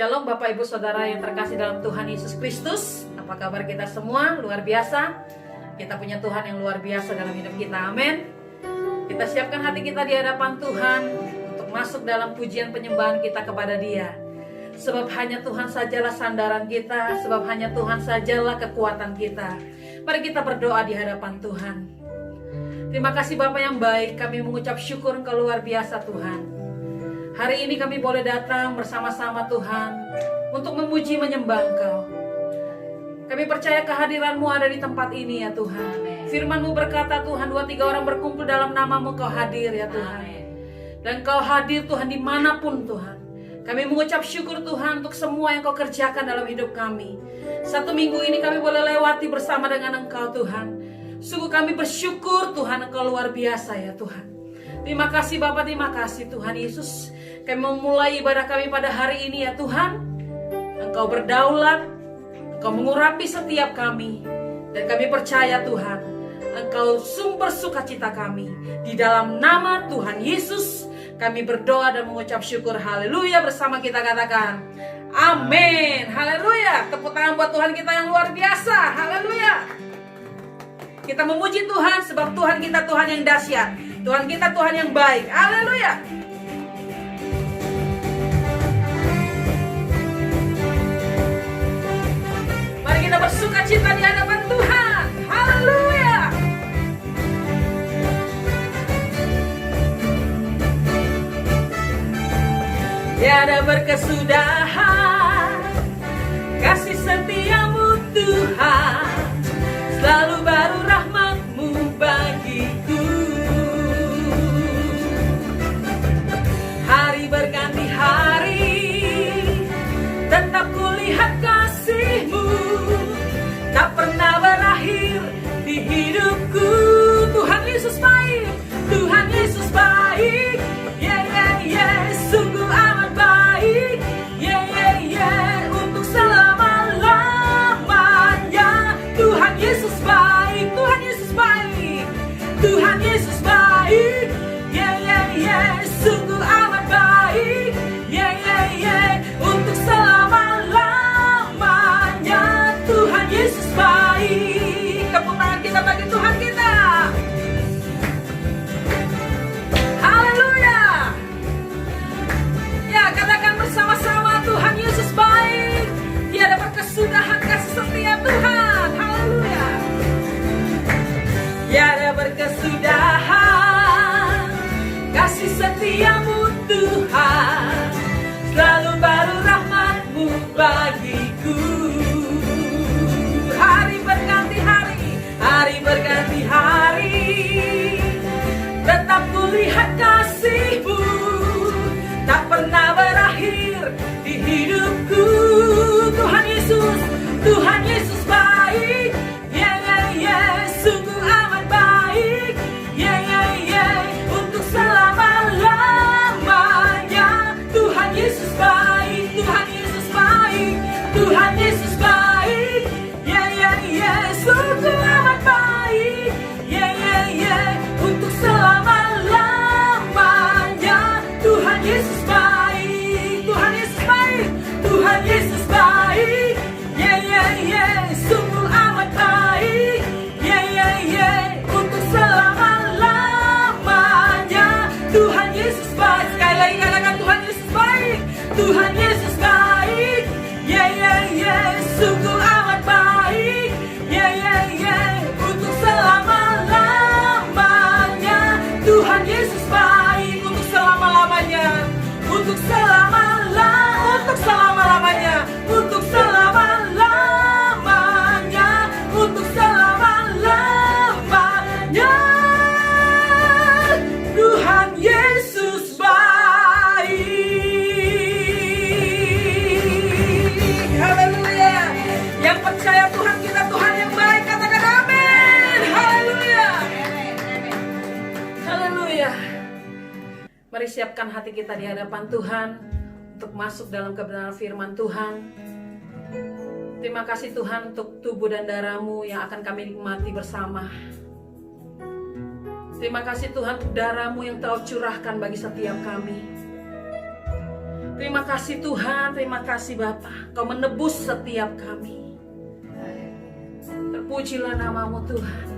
Shalom Bapak Ibu Saudara yang terkasih dalam Tuhan Yesus Kristus. Apa kabar kita semua? Luar biasa. Kita punya Tuhan yang luar biasa dalam hidup kita. Amin. Kita siapkan hati kita di hadapan Tuhan untuk masuk dalam pujian penyembahan kita kepada Dia. Sebab hanya Tuhan sajalah sandaran kita, sebab hanya Tuhan sajalah kekuatan kita. Mari kita berdoa di hadapan Tuhan. Terima kasih Bapa yang baik, kami mengucap syukur Engkau luar biasa Tuhan. Hari ini kami boleh datang bersama-sama Tuhan untuk memuji menyembah Engkau. Kami percaya kehadiran-Mu ada di tempat ini ya Tuhan. Firman-Mu berkata Tuhan, 2-3 orang berkumpul dalam nama-Mu Kau hadir ya Tuhan. Dan Kau hadir Tuhan dimanapun Tuhan. Kami mengucap syukur Tuhan untuk semua yang Kau kerjakan dalam hidup kami. Satu minggu ini kami boleh lewati bersama dengan Engkau Tuhan. Sungguh kami bersyukur Tuhan Engkau luar biasa ya Tuhan. Terima kasih Bapak, terima kasih Tuhan Yesus. Kami memulai ibadah kami pada hari ini ya Tuhan. Engkau berdaulat, Engkau mengurapi setiap kami. Dan kami percaya Tuhan, Engkau sumber sukacita kami. Di dalam nama Tuhan Yesus, kami berdoa dan mengucap syukur. Haleluya, bersama kita katakan amin. Haleluya. Tepuk tangan buat Tuhan kita yang luar biasa. Haleluya. Kita memuji Tuhan sebab Tuhan kita Tuhan yang dahsyat. Tuhan kita Tuhan yang baik. Haleluya. Mari kita bersukacita di hadapan Tuhan. Haleluya. Tiada berkesudahan kasih setiamu Tuhan, selalu baru rahmat-Mu bagiku. Hari berganti hari, tetap kulihat kasih-Mu, tak pernah berakhir di hidupku. Tuhan Yesus baik, Tuhan Yesus baik, yeah, yeah, yeah, sungguh amat baik, yeah, yeah, yeah, untuk selama-lamanya. Tuhan Yesus baik, Tuhan Yesus baik, Tuhan Yesus baik, yeah, yeah, yeah, sungguh amat baik, yeah, yeah, yeah, untuk selama-lamanya. Tuhan Yesus baik. Tepuk tangan kita bagi Tuhan kita. Haleluya. Ya, katakan bersama-sama, Tuhan Yesus baik. Tiada berkesudahan kasih setia Tuhan. Haleluya. Tiada berkesudahan kasih setiamu Tuhan, selalu baru rahmat-Mu bagiku. Hari berganti hari, hari berganti hari, tetap kulihat kasih-Mu, tak pernah berakhir di hidupku. Tuhan Yesus, Tuhan Yesus baik, yeah, yeah, yeah, sungguh amat baik, yeah, yeah, yeah, untuk selama-lamanya. Tuhan Yesus baik, Tuhan Yesus baik, Tuhan Yesus baik, yeah, yeah, yeah, sungguh amat baik, yeah, yeah, yeah, untuk selama-lamanya. Tuhan Yesus baik, Tuhan Yesus baik, Tuhan Yesus baik, yeah, yeah, yeah, sungguh amat baik, yeah, yeah, yeah, untuk selama-lamanya. Tuhan Yesus baik. Sekali lagi katakan Tuhan Yesus baik, Tuhan Yesus baik, yeah, yeah, yeah, sungguh amat baik, yeah, yeah, yeah, untuk selama-lamanya. Tuhan Yesus baik, untuk selama-lamanya, untuk selama-lamanya, untuk selama-lamanya, untuk selama-lamanya. Tuhan Yesus baik. Haleluya. Yang percaya Tuhan kita Tuhan yang baik, katakan amin. Haleluya. Haleluya. Mari siapkan hati kita di hadapan Tuhan untuk masuk dalam kebenaran firman Tuhan. Terima kasih Tuhan untuk tubuh dan darah-Mu yang akan kami nikmati bersama. Terima kasih Tuhan untuk darah-Mu yang Kau curahkan bagi setiap kami. Terima kasih Tuhan, terima kasih Bapa. Kau menebus setiap kami. Terpujilah namamu Tuhan.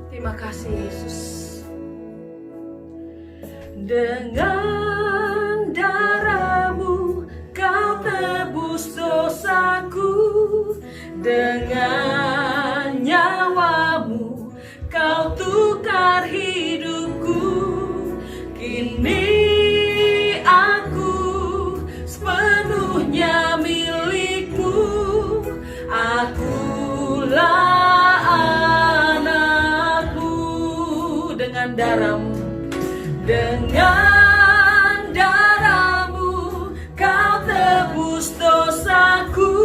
Terima kasih Yesus. Dengan darah-Mu Kau tebus dosaku, dengan nyawa-Mu Kau tukar hidupku. Kini aku sepenuhnya milik-Mu. Akulah anak-Mu. Dengan darah-Mu, dengan darah-Mu Kau tebus dosaku,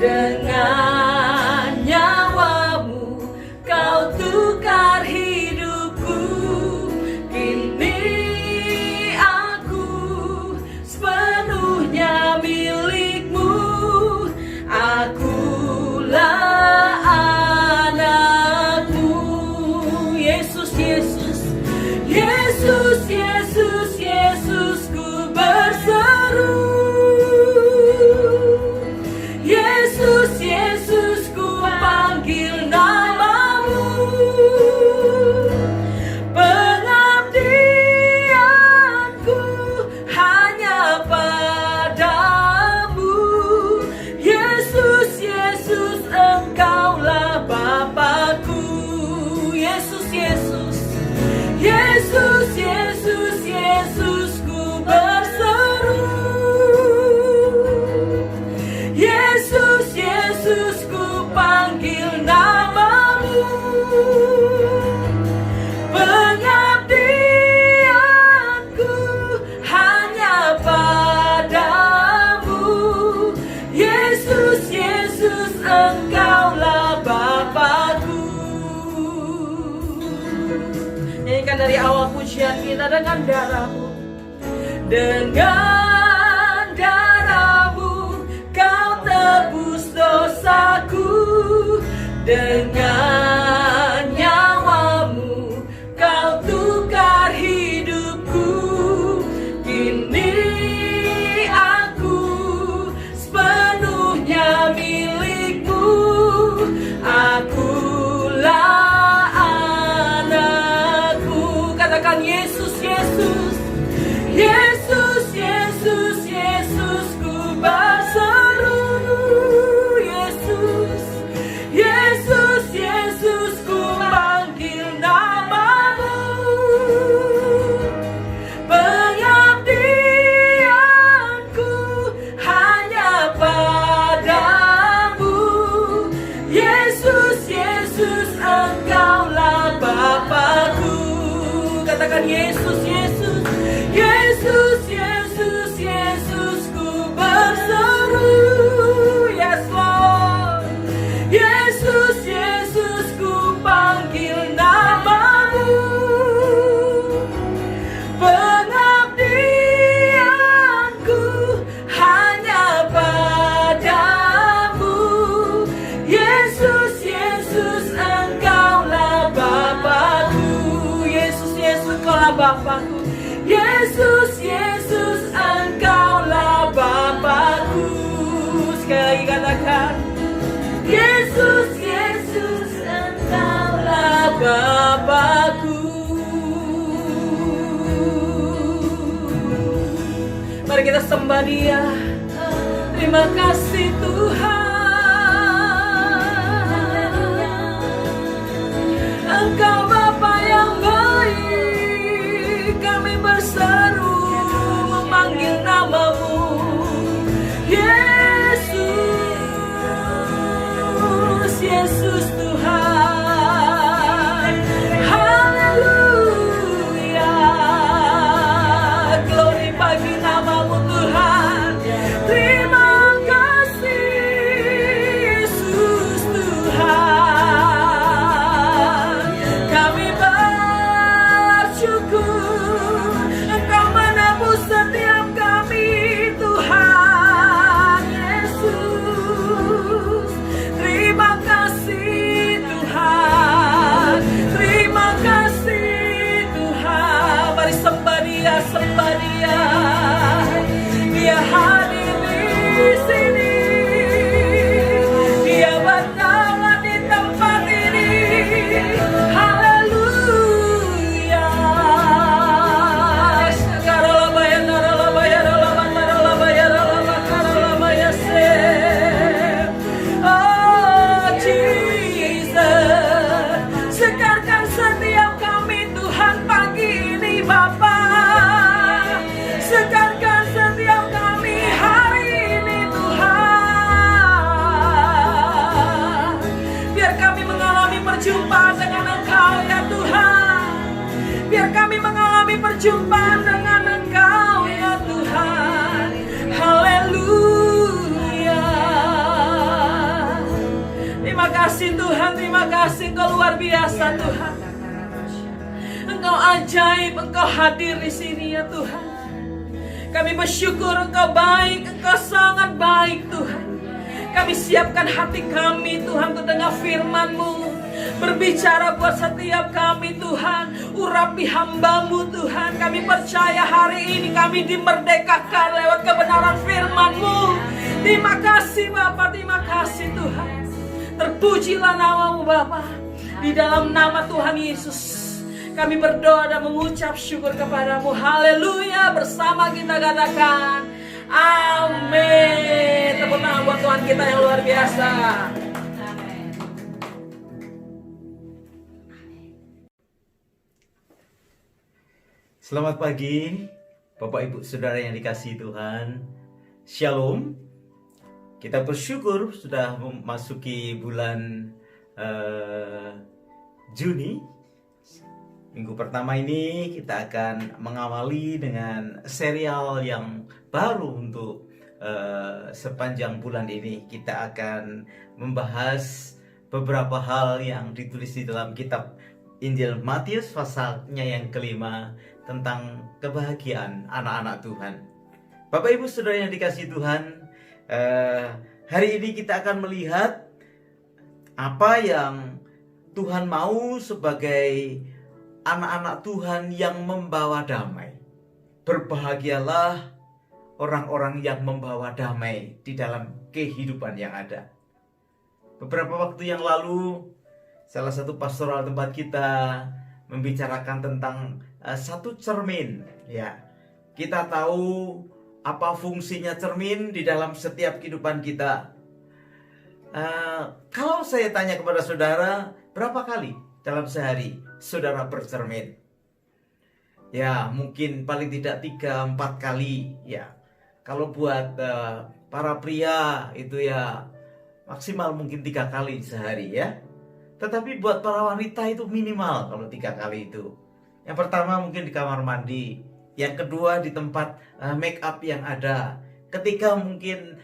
dengan nyawa-Mu Kau tukar hidupku. Kini aku sepenuhnya milik-Mu. Akulah anak-Mu. Yesus, Yesus, Yesus, Yesus, Yesus, ku berseru. Yesus, Yesus, ku panggil namamu. Pengabdianku hanya padamu. Yesus, Yesus, Engkaulah Bapakku. Yesus, Yesus, Yesus, Yesus, Yesus, ku berseru. Yesus, Yesus, ku panggil namamu. Pengabdianku hanya padamu. Yesus, Yesus, Engkaulah Bapakku. Nyanyikan dari awal pujian kita. Dengan darah-Mu, dengan darah-Mu Kau tebus dosaku, dengan nyawa-Mu Kau tukar hidupku. Kini aku sepenuhnya milik-Mu. Akulah anak-Mu. Katakan Yesus, Yesus, Yesus, Yesus, Yesus, ku berseru. Yesus, Yesus, Yesus, ku panggil namamu. Pengabdianku hanya padamu. Yesus, Yesus, Engkaulah Bapakku. Katakan Yesus, Yesus, Yesus, Yesus, Yesus, ku berseru. Yes Lord. Yesus, Yesus, ku panggil namamu. Pengabdianku hanya padamu. Yesus, Yesus, Engkaulah Bapakku. Yesus, Yesus, Engkaulah Bapakku. Yesus, Yesus, Engkaulah Bapakku. Sekali lagi katakan, Yesus, Yesus, Engkaulah Bapakku. Mari kita sembah Dia. Terima kasih Tuhan. Engkau Bapa yang baik. Kami berseru memanggil namamu. Yesus, Yesus Tuhan. Haleluya. Glory bagi namamu Tuhan. Terima kasih berjumpa dengan Engkau ya Tuhan. Haleluya. Terima kasih Tuhan, terima kasih Engkau luar biasa Tuhan. Engkau ajaib, Engkau hadir di sini ya Tuhan. Kami bersyukur Engkau baik, Engkau sangat baik Tuhan. Kami siapkan hati kami Tuhan untuk dengar firman-Mu. Berbicara buat setiap kami Tuhan. Urapi hamba-Mu Tuhan. Kami percaya hari ini kami dimerdekakan lewat kebenaran firman-Mu. Terima kasih Bapa, terima kasih Tuhan. Terpujilah nama-Mu Bapa. Di dalam nama Tuhan Yesus kami berdoa dan mengucap syukur kepadamu. Haleluya. Bersama kita katakan amin. Tepuk tangan buat Tuhan kita yang luar biasa. Selamat pagi Bapak Ibu Saudara yang dikasihi Tuhan. Shalom. Kita bersyukur sudah memasuki bulan Juni. Minggu pertama ini kita akan mengawali dengan serial yang baru untuk sepanjang bulan ini. Kita akan membahas beberapa hal yang ditulis di dalam kitab Injil Matius pasalnya yang kelima tentang kebahagiaan anak-anak Tuhan. Bapak Ibu Saudara yang dikasihi Tuhan, hari ini kita akan melihat apa yang Tuhan mau sebagai anak-anak Tuhan yang membawa damai. Berbahagialah orang-orang yang membawa damai di dalam kehidupan yang ada. Beberapa waktu yang lalu, salah satu pastoral tempat kita membicarakan tentang satu cermin. Ya, kita tahu apa fungsinya cermin di dalam setiap kehidupan kita. Kalau saya tanya kepada saudara, berapa kali dalam sehari saudara bercermin? Ya, mungkin paling tidak 3-4 kali ya. Kalau buat para pria itu ya maksimal mungkin 3 kali sehari ya. Tetapi buat para wanita itu minimal kalau 3 kali itu. Yang pertama mungkin di kamar mandi, yang kedua di tempat make up yang ada, ketika mungkin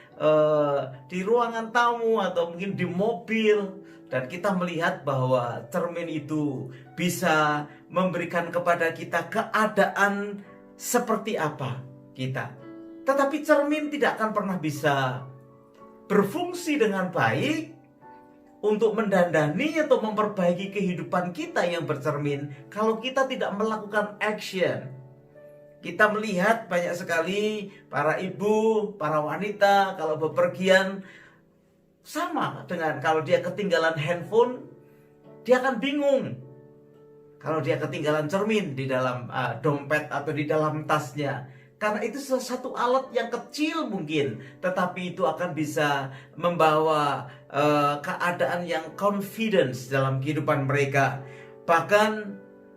di ruangan tamu atau mungkin di mobil. Dan kita melihat bahwa cermin itu bisa memberikan kepada kita keadaan seperti apa kita. Tetapi cermin tidak akan pernah bisa berfungsi dengan baik untuk mendandani atau memperbaiki kehidupan kita yang bercermin kalau kita tidak melakukan action. Kita melihat banyak sekali para ibu, para wanita kalau bepergian, sama dengan kalau dia ketinggalan handphone, dia akan bingung. Kalau dia ketinggalan cermin di dalam dompet atau di dalam tasnya. Karena itu satu alat yang kecil mungkin, tetapi itu akan bisa membawa keadaan yang confidence dalam kehidupan mereka. Bahkan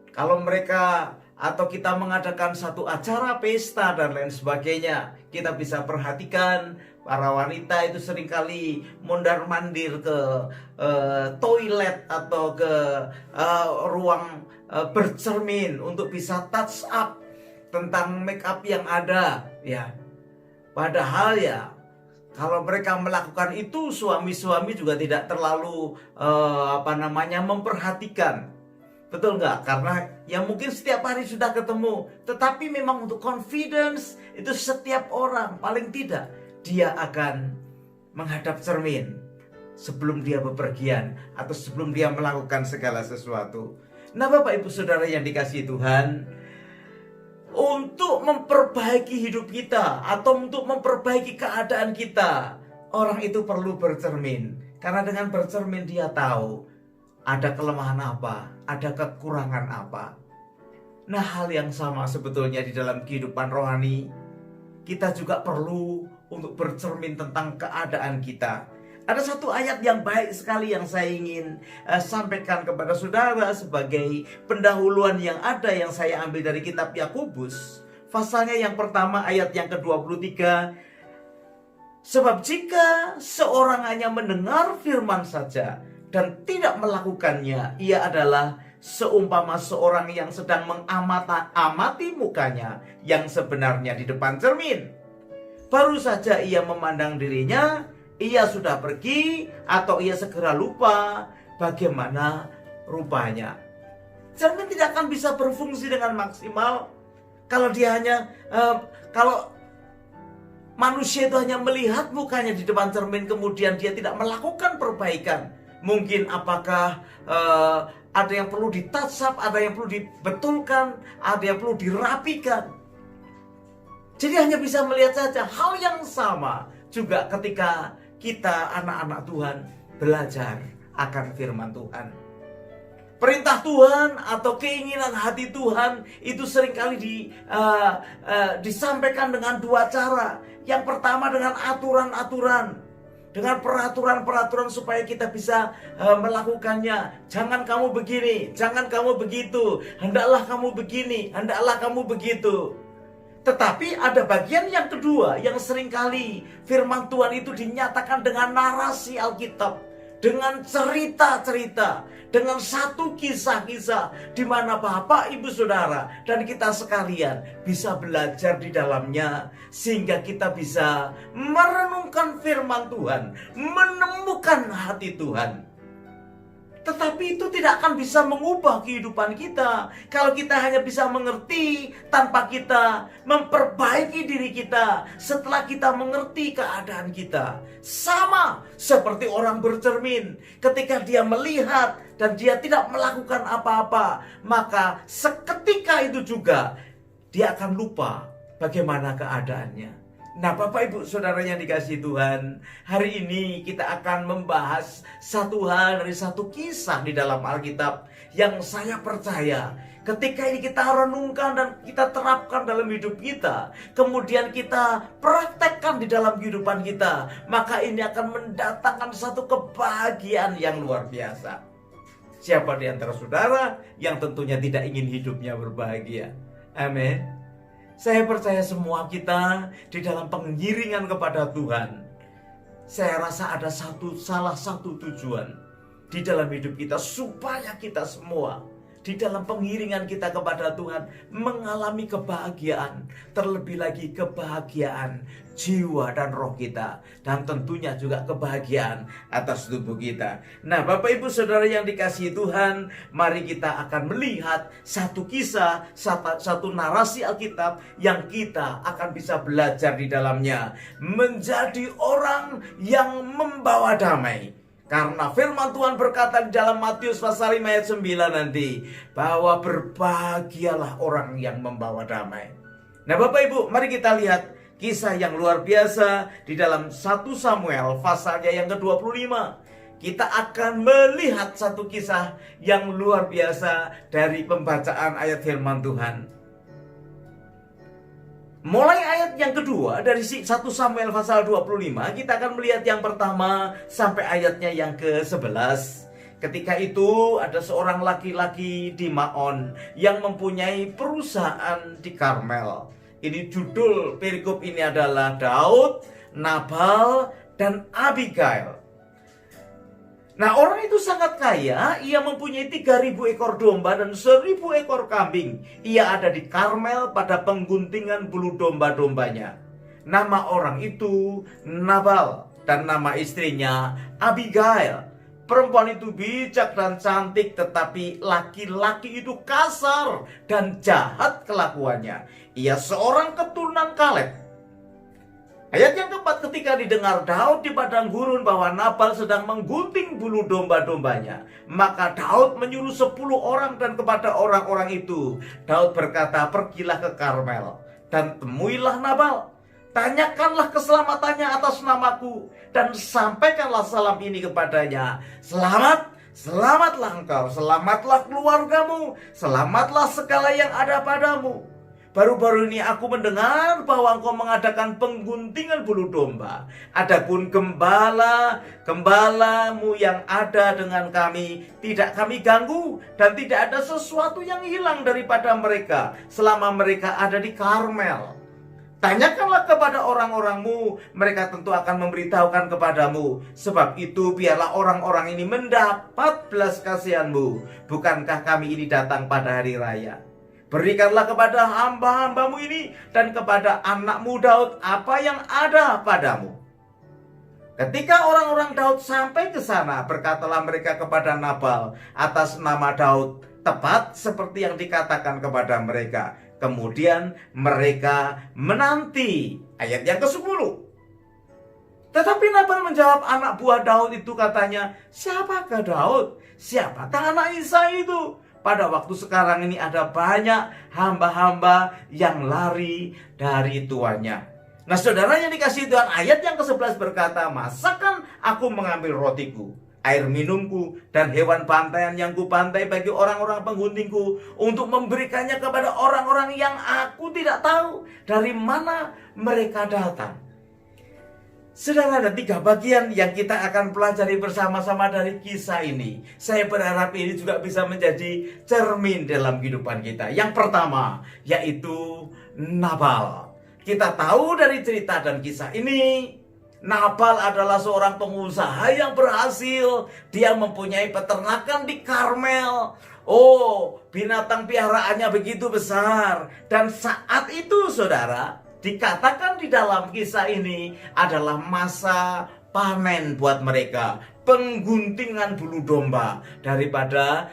kalau mereka atau kita mengadakan satu acara pesta dan lain sebagainya, kita bisa perhatikan para wanita itu seringkali mondar-mandir ke toilet atau ke ruang bercermin untuk bisa touch up tentang make up yang ada ya. Padahal ya kalau mereka melakukan itu, suami-suami juga tidak terlalu memperhatikan. Betul nggak? Karena ya mungkin setiap hari sudah ketemu, tetapi memang untuk confidence itu setiap orang paling tidak dia akan menghadap cermin sebelum dia bepergian atau sebelum dia melakukan segala sesuatu. Nah, Bapak Ibu Saudara yang dikasihi Tuhan, untuk memperbaiki hidup kita atau untuk memperbaiki keadaan kita, orang itu perlu bercermin. Karena dengan bercermin dia tahu ada kelemahan apa, ada kekurangan apa. Nah, hal yang sama sebetulnya di dalam kehidupan rohani. Kita juga perlu untuk bercermin tentang keadaan kita. Ada satu ayat yang baik sekali yang saya ingin sampaikan kepada saudara sebagai pendahuluan yang ada, yang saya ambil dari kitab Yakobus. Pasalnya yang pertama ayat yang ke-23. Sebab jika seorang hanya mendengar firman saja dan tidak melakukannya, ia adalah seumpama seorang yang sedang mengamati mukanya yang sebenarnya di depan cermin. Baru saja ia memandang dirinya, ia sudah pergi atau ia segera lupa bagaimana rupanya. Cermin tidak akan bisa berfungsi dengan maksimal kalau dia hanya kalau manusia itu hanya melihat mukanya di depan cermin, kemudian dia tidak melakukan perbaikan. Mungkin apakah ada yang perlu ditouch up, ada yang perlu dibetulkan, ada yang perlu dirapikan. Jadi hanya bisa melihat saja. Hal yang sama juga ketika kita anak-anak Tuhan belajar akan firman Tuhan. Perintah Tuhan atau keinginan hati Tuhan itu seringkali disampaikan dengan dua cara. Yang pertama dengan aturan-aturan, dengan peraturan-peraturan supaya kita bisa melakukannya. Jangan kamu begini, jangan kamu begitu, hendaklah kamu begini, hendaklah kamu begitu. Tetapi ada bagian yang kedua yang seringkali firman Tuhan itu dinyatakan dengan narasi Alkitab, dengan cerita-cerita, dengan satu kisah-kisah di mana Bapak, Ibu, Saudara dan kita sekalian bisa belajar di dalamnya sehingga kita bisa merenungkan firman Tuhan, menemukan hati Tuhan. Tetapi itu tidak akan bisa mengubah kehidupan kita kalau kita hanya bisa mengerti tanpa kita memperbaiki diri kita setelah kita mengerti keadaan kita. Sama seperti orang bercermin, ketika dia melihat dan dia tidak melakukan apa-apa, maka seketika itu juga dia akan lupa bagaimana keadaannya. Nah, Bapak, Ibu, Saudara yang dikasihi Tuhan, hari ini kita akan membahas satu hal dari satu kisah di dalam Alkitab yang saya percaya ketika ini kita renungkan dan kita terapkan dalam hidup kita, kemudian kita praktekkan di dalam kehidupan kita, maka ini akan mendatangkan satu kebahagiaan yang luar biasa. Siapa di antara saudara yang tentunya tidak ingin hidupnya berbahagia? Amin. Saya percaya semua kita di dalam pengiringan kepada Tuhan, saya rasa ada salah satu tujuan di dalam hidup kita supaya kita semua di dalam pengiringan kita kepada Tuhan mengalami kebahagiaan, terlebih lagi kebahagiaan jiwa dan roh kita, dan tentunya juga kebahagiaan atas tubuh kita. Nah, Bapak, Ibu, Saudara yang dikasihi Tuhan, mari kita akan melihat satu kisah, satu narasi Alkitab yang kita akan bisa belajar di dalamnya menjadi orang yang membawa damai. Karena firman Tuhan berkata di dalam Matius pasal 5 ayat 9 nanti, bahwa berbahagialah orang yang membawa damai. Nah, Bapak, Ibu, mari kita lihat kisah yang luar biasa di dalam 1 Samuel pasalnya yang ke-25. Kita akan melihat satu kisah yang luar biasa dari pembacaan ayat firman Tuhan. Mulai ayat yang kedua dari 1 Samuel pasal 25, kita akan melihat yang pertama sampai ayatnya yang ke-11. Ketika itu ada seorang laki-laki di Maon yang mempunyai perusahaan di Karmel. Ini judul perikop ini adalah Daud, Nabal, dan Abigail. Nah, orang itu sangat kaya, ia mempunyai 3.000 ekor domba dan 1.000 ekor kambing. Ia ada di Karmel pada pengguntingan bulu domba-dombanya. Nama orang itu Nabal dan nama istrinya Abigail. Perempuan itu bijak dan cantik, tetapi laki-laki itu kasar dan jahat kelakuannya. Ia seorang keturunan Kaleb. Ayat yang keempat, ketika didengar Daud di padang gurun bahwa Nabal sedang menggunting bulu domba-dombanya, maka Daud menyuruh 10 orang, dan kepada orang-orang itu Daud berkata, pergilah ke Karmel dan temuilah Nabal. Tanyakanlah keselamatannya atas namaku dan sampaikanlah salam ini kepadanya. Selamatlah engkau, selamatlah keluargamu, selamatlah segala yang ada padamu. Baru-baru ini aku mendengar bahwa engkau mengadakan pengguntingan bulu domba. Adapun gembalamu yang ada dengan kami tidak kami ganggu, dan tidak ada sesuatu yang hilang daripada mereka selama mereka ada di Karmel. Tanyakanlah kepada orang-orangmu, mereka tentu akan memberitahukan kepadamu. Sebab itu biarlah orang-orang ini mendapat belas kasihanmu. Bukankah kami ini datang pada hari raya? Berikanlah kepada hamba-hambamu ini dan kepada anakmu Daud apa yang ada padamu. Ketika orang-orang Daud sampai ke sana, berkatalah mereka kepada Nabal atas nama Daud, tepat seperti yang dikatakan kepada mereka. Kemudian mereka menanti. Ayat yang ke-10. Tetapi Nabal menjawab anak buah Daud itu, katanya, siapakah Daud? Siapakah anak Isai itu? Pada waktu sekarang ini ada banyak hamba-hamba yang lari dari tuannya. Nah saudara yang dikasihi Tuhan, ayat yang ke-11 berkata, masakan aku mengambil rotiku, air minumku, dan hewan bantaian yang kubantai bagi orang-orang pengguntingku, untuk memberikannya kepada orang-orang yang aku tidak tahu dari mana mereka datang. Saudara, ada 3 bagian yang kita akan pelajari bersama-sama dari kisah ini. Saya berharap ini juga bisa menjadi cermin dalam kehidupan kita. Yang pertama, yaitu Nabal. Kita tahu dari cerita dan kisah ini, Nabal adalah seorang pengusaha yang berhasil. Dia mempunyai peternakan di Karmel. Oh, binatang piaraannya begitu besar. Dan saat itu, saudara, dikatakan di dalam kisah ini adalah masa panen buat mereka. Pengguntingan bulu domba daripada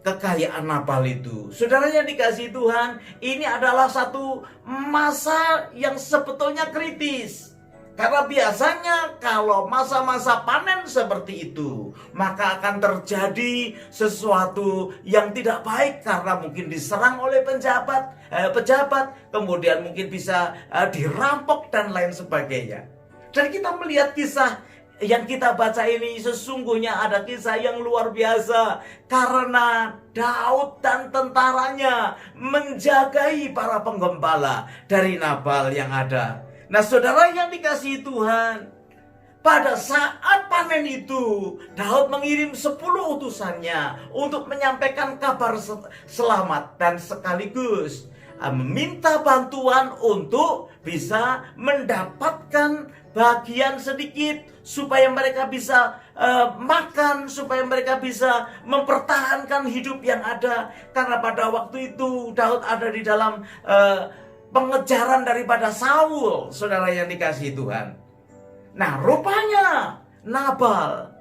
kekayaan Nabal itu. Saudara yang dikasihi Tuhan, ini adalah satu masa yang sebetulnya kritis. Karena biasanya kalau masa-masa panen seperti itu, maka akan terjadi sesuatu yang tidak baik karena mungkin diserang oleh pejabat, kemudian mungkin bisa dirampok dan lain sebagainya. Dan kita melihat kisah yang kita baca ini, sesungguhnya ada kisah yang luar biasa. Karena Daud dan tentaranya menjagai para penggembala dari Nabal yang ada. Nah saudara yang dikasihi Tuhan, pada saat panen itu, Daud mengirim 10 utusannya untuk menyampaikan kabar selamat dan sekaligus meminta bantuan untuk bisa mendapatkan bagian sedikit supaya mereka bisa makan, supaya mereka bisa mempertahankan hidup yang ada. Karena pada waktu itu Daud ada di dalam pengejaran daripada Saul, saudara yang dikasihi Tuhan. Nah, rupanya Nabal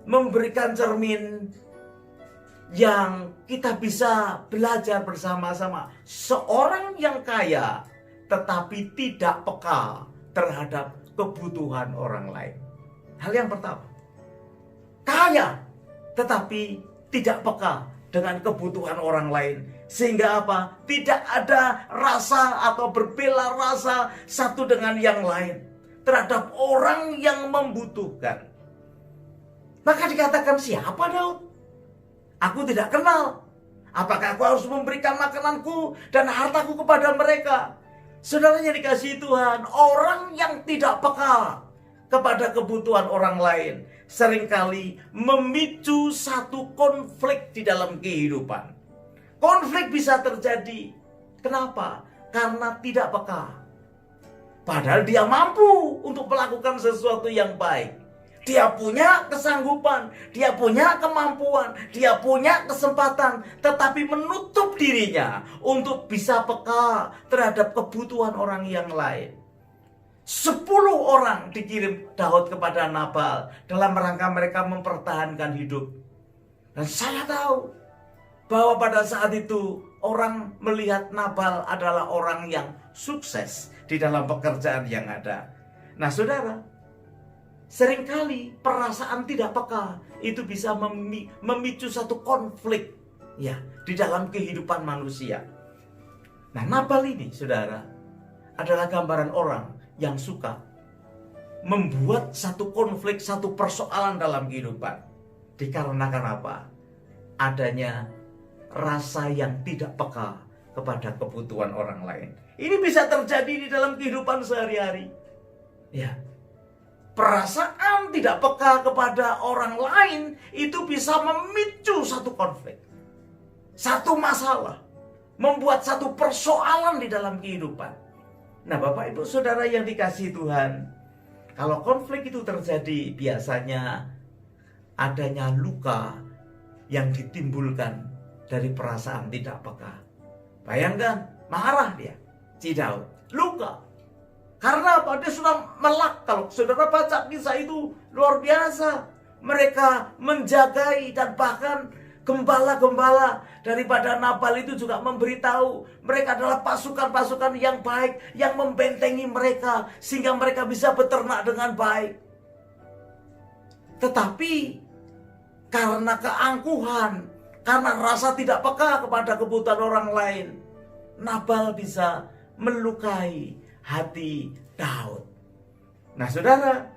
memberikan cermin yang kita bisa belajar bersama-sama. Seorang yang kaya tetapi tidak peka terhadap kebutuhan orang lain. Hal yang pertama, kaya tetapi tidak peka dengan kebutuhan orang lain. Sehingga apa? Tidak ada rasa atau berbela rasa satu dengan yang lain terhadap orang yang membutuhkan. Maka dikatakan, siapa Daud? Aku tidak kenal. Apakah aku harus memberikan makananku dan hartaku kepada mereka? Saudara yang dikasihi Tuhan, orang yang tidak peka kepada kebutuhan orang lain seringkali memicu satu konflik di dalam kehidupan. Konflik bisa terjadi. Kenapa? Karena tidak peka. Padahal dia mampu untuk melakukan sesuatu yang baik. Dia punya kesanggupan, dia punya kemampuan, dia punya kesempatan, tetapi menutup dirinya untuk bisa peka terhadap kebutuhan orang yang lain. 10 orang dikirim Daud kepada Nabal dalam rangka mereka mempertahankan hidup. Dan saya tahu bahwa pada saat itu orang melihat Nabal adalah orang yang sukses di dalam pekerjaan yang ada. Nah saudara, seringkali perasaan tidak peka itu bisa memicu satu konflik ya di dalam kehidupan manusia. Nah, Nabal ini, saudara, adalah gambaran orang yang suka membuat satu konflik, satu persoalan dalam kehidupan. Dikarenakan apa? Adanya rasa yang tidak peka kepada kebutuhan orang lain. Ini bisa terjadi di dalam kehidupan sehari-hari. Ya. Perasaan tidak peka kepada orang lain itu bisa memicu satu konflik, satu masalah, membuat satu persoalan di dalam kehidupan. Nah, Bapak Ibu Saudara yang dikasihi Tuhan, kalau konflik itu terjadi, biasanya adanya luka yang ditimbulkan dari perasaan tidak peka. Bayangkan, marah dia, si Daud, luka. Karena apa? Dia sudah melak. Kalau saudara baca kisah itu luar biasa. Mereka menjagai dan bahkan gembala-gembala daripada Nabal itu juga memberitahu mereka adalah pasukan-pasukan yang baik yang membentengi mereka sehingga mereka bisa beternak dengan baik. Tetapi karena keangkuhan, karena rasa tidak peka kepada kebutuhan orang lain, Nabal bisa melukai hati Daud. Nah, saudara,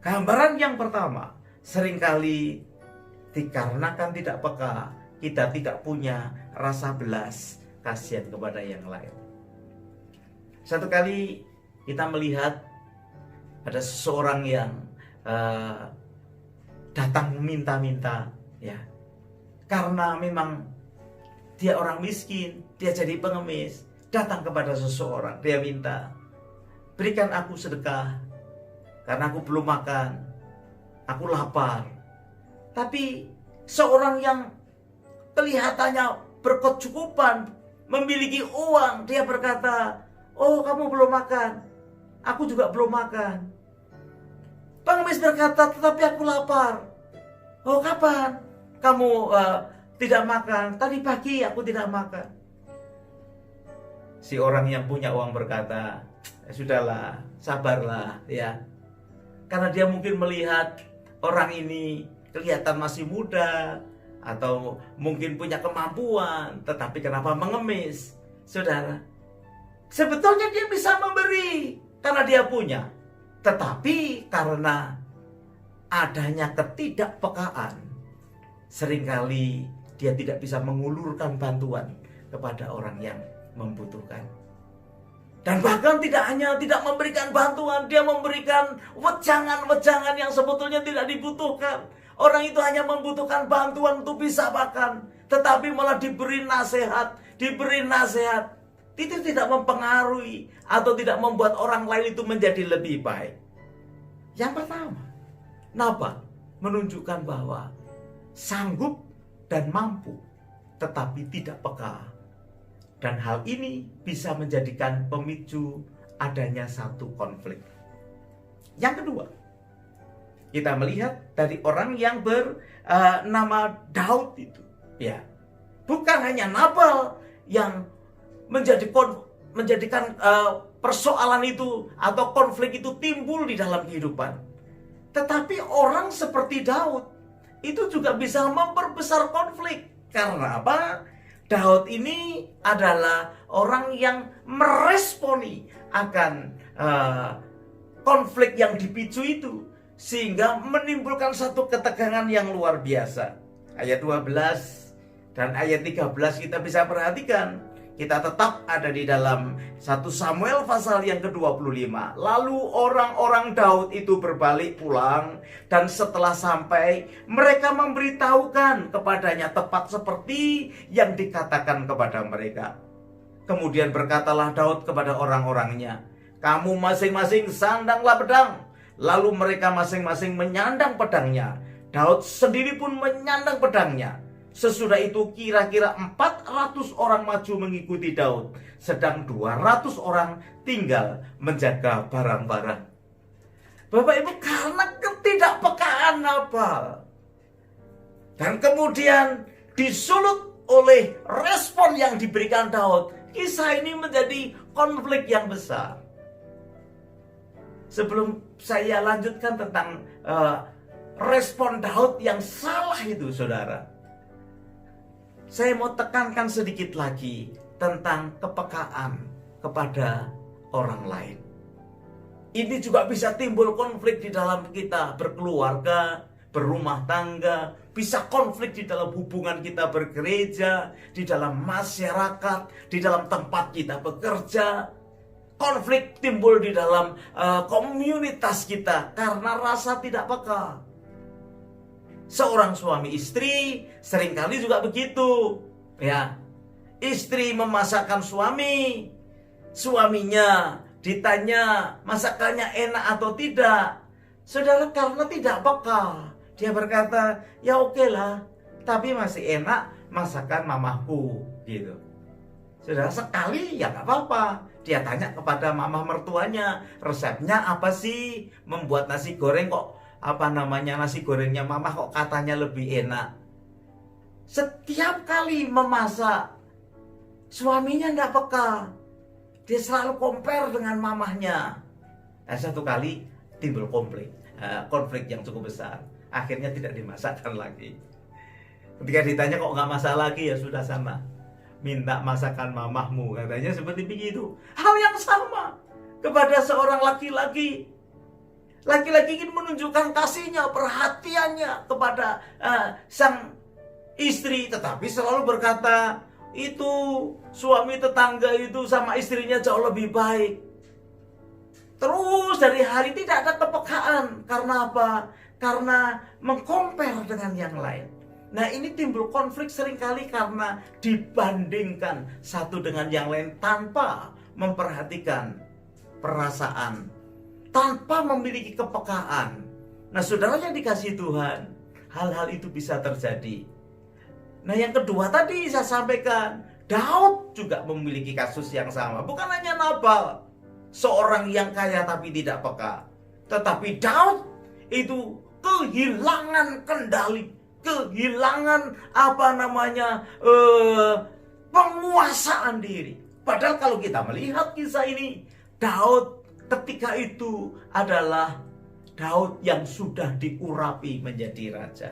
gambaran yang pertama, seringkali dikarenakan tidak peka, kita tidak punya rasa belas kasihan kepada yang lain. Satu kali kita melihat ada seseorang yang datang minta-minta, ya, karena memang dia orang miskin, dia jadi pengemis, datang kepada seseorang, dia minta, berikan aku sedekah, karena aku belum makan, aku lapar. Tapi seorang yang kelihatannya berkecukupan, memiliki uang, dia berkata, oh kamu belum makan, aku juga belum makan. Pengemis berkata, tetapi aku lapar. Oh kapan kamu tidak makan? Tadi pagi aku tidak makan. Si orang yang punya uang berkata, sudahlah, sabarlah ya. Karena dia mungkin melihat orang ini kelihatan masih muda atau mungkin punya kemampuan, tetapi kenapa mengemis? Saudara, sebetulnya dia bisa memberi karena dia punya, tetapi karena adanya ketidakpekaan, seringkali dia tidak bisa mengulurkan bantuan kepada orang yang membutuhkan. Dan bahkan tidak hanya tidak memberikan bantuan, dia memberikan wejangan-wejangan yang sebetulnya tidak dibutuhkan. Orang itu hanya membutuhkan bantuan untuk bisa makan, tetapi malah diberi nasihat. Itu tidak mempengaruhi atau tidak membuat orang lain itu menjadi lebih baik. Yang pertama, Nabal menunjukkan bahwa sanggup dan mampu, tetapi tidak peka. Dan hal ini bisa menjadikan pemicu adanya satu konflik. Yang kedua, kita melihat dari orang yang bernama Daud itu, ya, bukan hanya Nabal yang menjadikan persoalan itu atau konflik itu timbul di dalam kehidupan, tetapi orang seperti Daud itu juga bisa memperbesar konflik. Karena apa? Daud ini adalah orang yang meresponi akan konflik yang dipicu itu, sehingga menimbulkan satu ketegangan yang luar biasa. Ayat 12 dan ayat 13 kita bisa perhatikan. Kita tetap ada di dalam 1 Samuel pasal yang ke-25. Lalu orang-orang Daud itu berbalik pulang, dan setelah sampai mereka memberitahukan kepadanya tepat seperti yang dikatakan kepada mereka. Kemudian berkatalah Daud kepada orang-orangnya, kamu masing-masing sandanglah pedang. Lalu mereka masing-masing menyandang pedangnya. Daud sendiri pun menyandang pedangnya. Sesudah itu kira-kira 400 orang maju mengikuti Daud, sedang 200 orang tinggal menjaga barang-barang. Bapak Ibu, karena ketidakpekaan Nabal, dan kemudian disulut oleh respon yang diberikan Daud, kisah ini menjadi konflik yang besar. Sebelum saya lanjutkan tentang respon Daud yang salah itu, saudara, saya mau tekankan sedikit lagi tentang kepekaan kepada orang lain. Ini juga bisa timbul konflik di dalam kita berkeluarga, berumah tangga, bisa konflik di dalam hubungan kita bergereja, di dalam masyarakat, di dalam tempat kita bekerja. Konflik timbul di dalam komunitas kita karena rasa tidak peka. Seorang suami istri seringkali juga begitu, ya. Istri memasakkan suaminya ditanya masakannya enak atau tidak, saudara karena tidak peka, dia berkata, ya oke lah, tapi masih enak masakan mamaku gitu. Saudara, sekali ya nggak apa-apa. Dia tanya kepada mama mertuanya, resepnya apa sih membuat nasi goreng kok nasi gorengnya mama kok katanya lebih enak. Setiap kali memasak, suaminya nggak peka. Dia selalu compare dengan mamahnya. Satu kali timbul konflik yang cukup besar. Akhirnya tidak dimasakkan lagi. Ketika ditanya kok nggak masak lagi, ya sudah sana, minta masakan mamahmu, katanya seperti begitu. Hal yang sama kepada seorang laki-laki. Laki-laki ingin menunjukkan kasihnya, perhatiannya kepada sang istri, tetapi selalu berkata, itu suami tetangga itu sama istrinya jauh lebih baik. Terus dari hari tidak ada kepekaan. Karena apa? Karena mengcompare dengan yang lain. Nah, ini timbul konflik seringkali karena dibandingkan satu dengan yang lain tanpa memperhatikan perasaan, tanpa memiliki kepekaan. Nah, saudara yang dikasihi Tuhan, hal-hal itu bisa terjadi. Nah, yang kedua tadi saya sampaikan, Daud juga memiliki kasus yang sama. Bukan hanya Nabal, seorang yang kaya tapi tidak peka. Tetapi Daud itu kehilangan kendali, kehilangan penguasaan diri. Padahal kalau kita melihat kisah ini, Daud ketika itu adalah Daud yang sudah diurapi menjadi raja.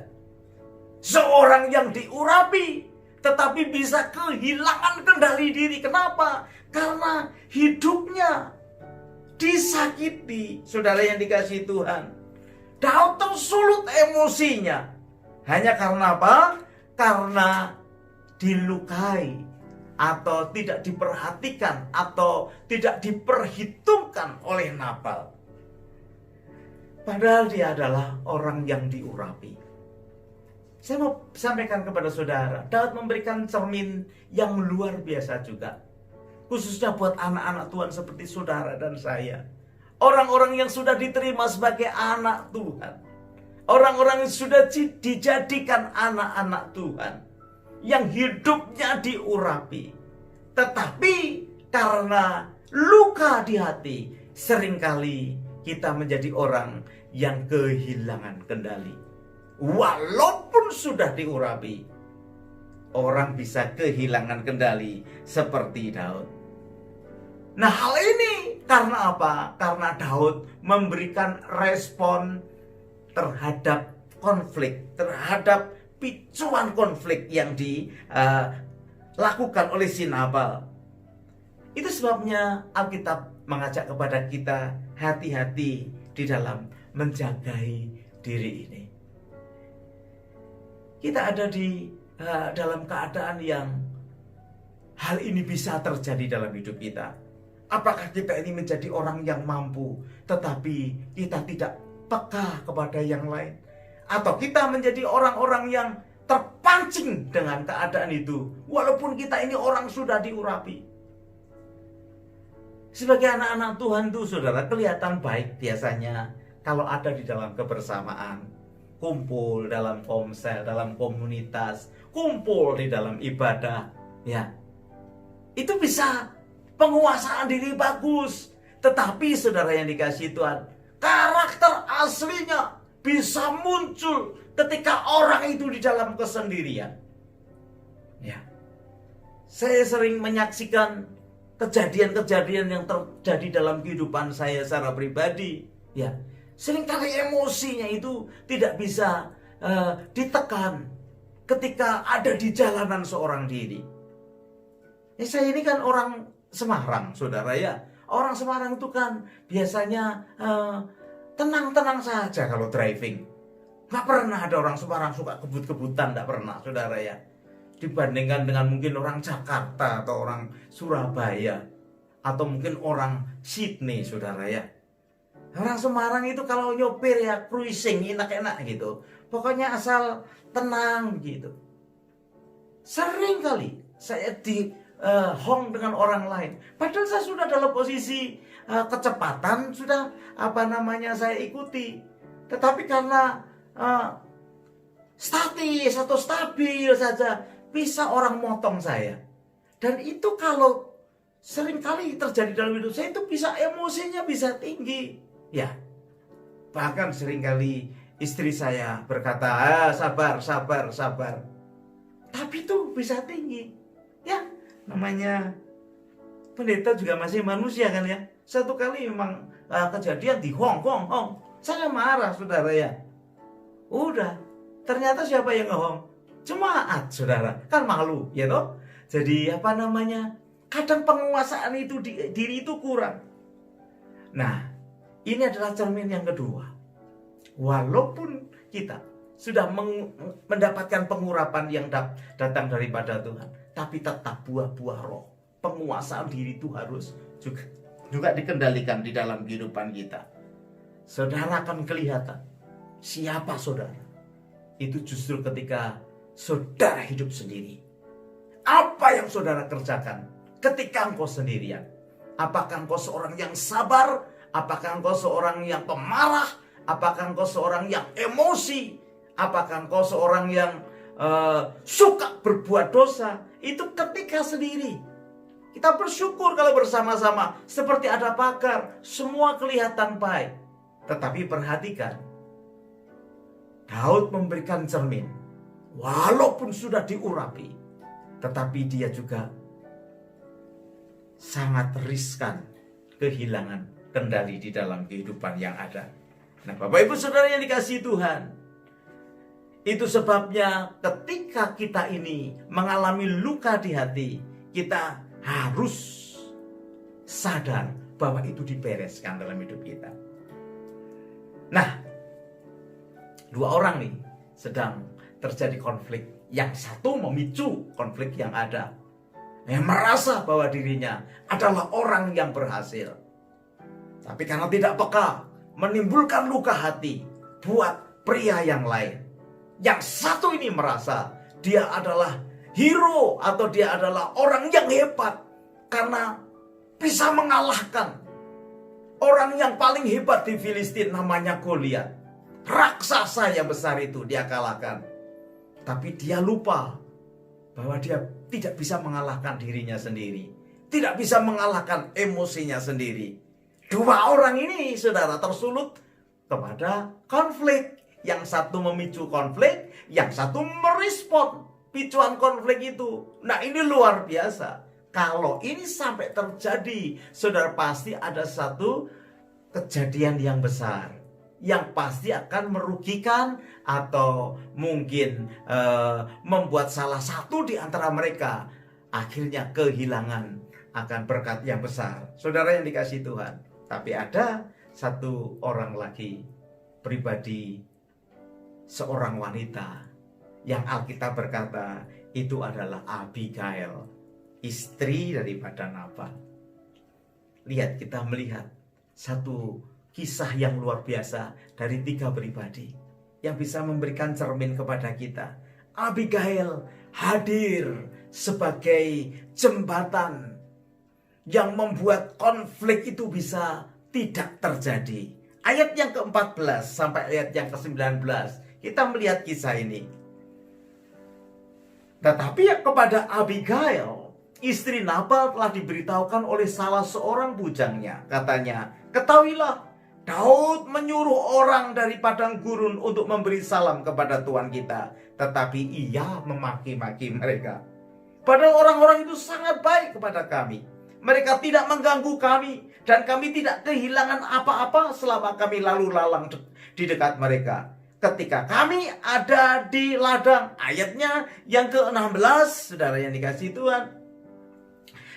Seorang yang diurapi tetapi bisa kehilangan kendali diri. Kenapa? Karena hidupnya disakiti. Saudara yang dikasihi Tuhan, Daud tersulut emosinya. Hanya karena apa? Karena dilukai atau tidak diperhatikan atau tidak diperhitungkan oleh Nabal. Padahal dia adalah orang yang diurapi. Saya mau sampaikan kepada saudara, Daud memberikan cermin yang luar biasa juga. Khususnya buat anak-anak Tuhan seperti saudara dan saya. Orang-orang yang sudah diterima sebagai anak Tuhan. Orang-orang yang sudah dijadikan anak-anak Tuhan. Yang hidupnya diurapi. Tetapi karena luka di hati, seringkali kita menjadi orang yang kehilangan kendali. Walaupun sudah diurapi, orang bisa kehilangan kendali seperti Daud. Nah, hal ini karena apa? Karena Daud memberikan respon terhadap konflik, terhadap picuan konflik yang dilakukan oleh si Nabal. Itu sebabnya Alkitab mengajak kepada kita hati-hati di dalam menjagai diri ini. Kita ada di dalam keadaan yang hal ini bisa terjadi dalam hidup kita. Apakah kita ini menjadi orang yang mampu, tetapi kita tidak peka kepada yang lain? Atau kita menjadi orang-orang yang terpancing dengan keadaan itu, walaupun kita ini orang sudah diurapi? Sebagai anak-anak Tuhan itu, saudara, kelihatan baik biasanya kalau ada di dalam kebersamaan. Kumpul dalam komsel, dalam komunitas, kumpul di dalam ibadah, ya. Itu bisa penguasaan diri bagus. Tetapi saudara yang dikasihi Tuhan, karakter aslinya bisa muncul ketika orang itu di dalam kesendirian. Ya. Saya sering menyaksikan kejadian-kejadian yang terjadi dalam kehidupan saya secara pribadi, ya. Seringkali emosinya itu tidak bisa ditekan ketika ada di jalanan seorang diri. Ya, saya ini kan orang Semarang, saudara ya. Orang Semarang itu kan biasanya tenang-tenang saja kalau driving. Gak pernah ada orang Semarang suka kebut-kebutan, gak pernah, saudara ya. Dibandingkan dengan mungkin orang Jakarta atau orang Surabaya atau mungkin orang Sydney, saudara ya. Orang Semarang itu kalau nyopir ya cruising, enak-enak gitu. Pokoknya asal tenang gitu. Sering kali saya di hong dengan orang lain. Padahal saya sudah dalam posisi kecepatan sudah saya ikuti. Tetapi karena statis atau stabil saja bisa orang motong saya. Dan itu kalau seringkali terjadi dalam hidup saya, itu bisa emosinya bisa tinggi. Ya, bahkan seringkali istri saya berkata, sabar. Tapi itu bisa tinggi. Ya, namanya pendeta juga masih manusia kan ya. Satu kali memang kejadian di Hong Kong. Saya marah saudara ya. Udah, ternyata siapa yang ngehong? Jemaat saudara. Kan malu ya toh. Jadi kadang penguasaan itu diri itu kurang. Nah, ini adalah cermin yang kedua. Walaupun kita sudah mendapatkan pengurapan yang datang daripada Tuhan, tapi tetap buah-buah roh, penguasaan diri itu harus juga dikendalikan di dalam kehidupan kita. Saudara akan kelihatan siapa saudara. Itu justru ketika saudara hidup sendiri. Apa yang saudara kerjakan ketika engkau sendirian? Apakah engkau seorang yang sabar? Apakah engkau seorang yang pemarah? Apakah engkau seorang yang emosi? Apakah engkau seorang yang suka berbuat dosa? Itu ketika sendiri. Kita bersyukur kalau bersama-sama seperti ada pakar, semua kelihatan baik. Tetapi perhatikan, Daud memberikan cermin. Walaupun sudah diurapi, tetapi dia juga sangat riskan kehilangan kendali di dalam kehidupan yang ada. Nah, Bapak Ibu Saudara yang dikasihi Tuhan, itu sebabnya ketika kita ini mengalami luka di hati, kita harus sadar bahwa itu dibereskan dalam hidup kita. Nah, dua orang nih sedang terjadi konflik. Yang satu memicu konflik yang ada, yang merasa bahwa dirinya adalah orang yang berhasil. Tapi karena tidak peka, menimbulkan luka hati buat pria yang lain. Yang satu ini merasa dia adalah hero atau dia adalah orang yang hebat karena bisa mengalahkan orang yang paling hebat di Filistin, namanya Goliat. Raksasa yang besar itu dia kalahkan. Tapi dia lupa bahwa dia tidak bisa mengalahkan dirinya sendiri. Tidak bisa mengalahkan emosinya sendiri. Dua orang ini saudara tersulut kepada konflik. Yang satu memicu konflik, yang satu merespon picuan konflik itu. Nah, ini luar biasa. Kalau ini sampai terjadi, saudara, pasti ada satu kejadian yang besar, yang pasti akan merugikan atau mungkin membuat salah satu di antara mereka akhirnya kehilangan akan berkat yang besar. Saudara yang dikasihi Tuhan, tapi ada satu orang lagi, pribadi, seorang wanita yang Alkitab berkata itu adalah Abigail, istri daripada Nabal. Lihat, kita melihat satu kisah yang luar biasa dari tiga pribadi yang bisa memberikan cermin kepada kita. Abigail hadir sebagai jembatan yang membuat konflik itu bisa tidak terjadi. Ayat yang ke-14 sampai ayat yang ke-19 kita melihat kisah ini. Tetapi kepada Abigail, istri Nabal, telah diberitahukan oleh salah seorang bujangnya. Katanya, ketahuilah, Daud menyuruh orang dari padang gurun untuk memberi salam kepada Tuhan kita. Tetapi ia memaki-maki mereka. Padahal orang-orang itu sangat baik kepada kami. Mereka tidak mengganggu kami. Dan kami tidak kehilangan apa-apa selama kami lalu lalang di dekat mereka. Ketika kami ada di ladang, ayatnya yang ke-16, saudara yang dikasihi Tuhan,